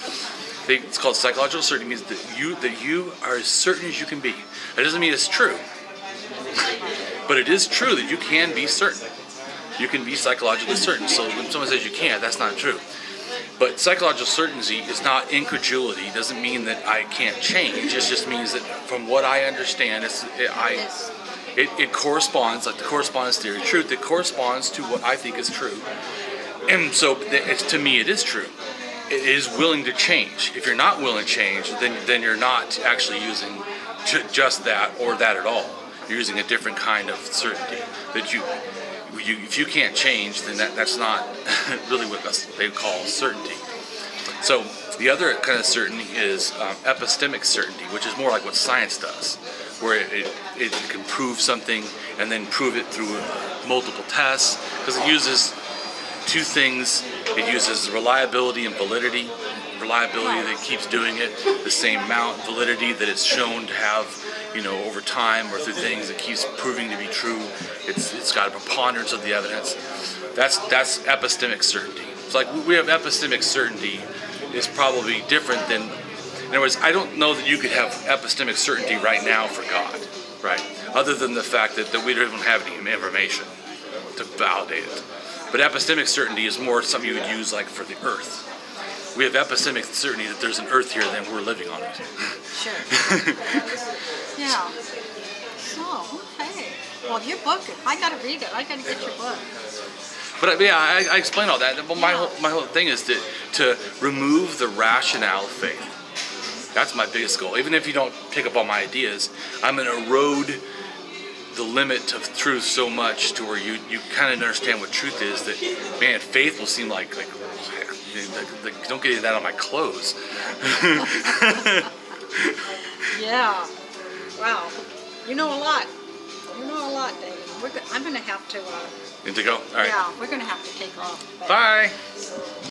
it's called psychological certainty. Means that you are as certain as you can be. That doesn't mean it's true, but it is true that you can be certain. You can be psychologically certain. So when someone says you can't, that's not true. But psychological certainty is not incredulity. It doesn't mean that I can't change. It just means that from what I understand, it corresponds, like the correspondence theory, truth, it corresponds to what I think is true. And so to me it is true. It is willing to change. If you're not willing to change, then you're not actually using just that or that at all. You're using a different kind of certainty. That if you can't change, then that's not really what they call certainty. So the other kind of certainty is epistemic certainty, which is more like what science does, where it can prove something and then prove it through multiple tests, because it uses two things. It uses reliability and validity. Reliability that keeps doing it the same amount, validity that it's shown to have, over time or through things it keeps proving to be true. It's got a preponderance of the evidence. That's epistemic certainty. It's like we have epistemic certainty is probably different than, in other words, I don't know that you could have epistemic certainty right now for God, right? Other than the fact that we don't even have any information to validate it. But epistemic certainty is more something you would use like for the earth. We have epistemic certainty that there's an earth here, then we're living on it. Sure. Yeah. So, okay. Well, your book, I got to read it. I got to get your book. But yeah, I explain all that. But my whole thing is to remove the rationale of faith. That's my biggest goal. Even if you don't pick up all my ideas, I'm going to erode the limit of truth so much to where you kind of understand what truth is. That, man, faith will seem like don't get any of that on my clothes. Yeah. Wow. You know a lot. You know a lot, David. I'm going to have to... Need to go? All right. Yeah, we're going to have to take off. Bye.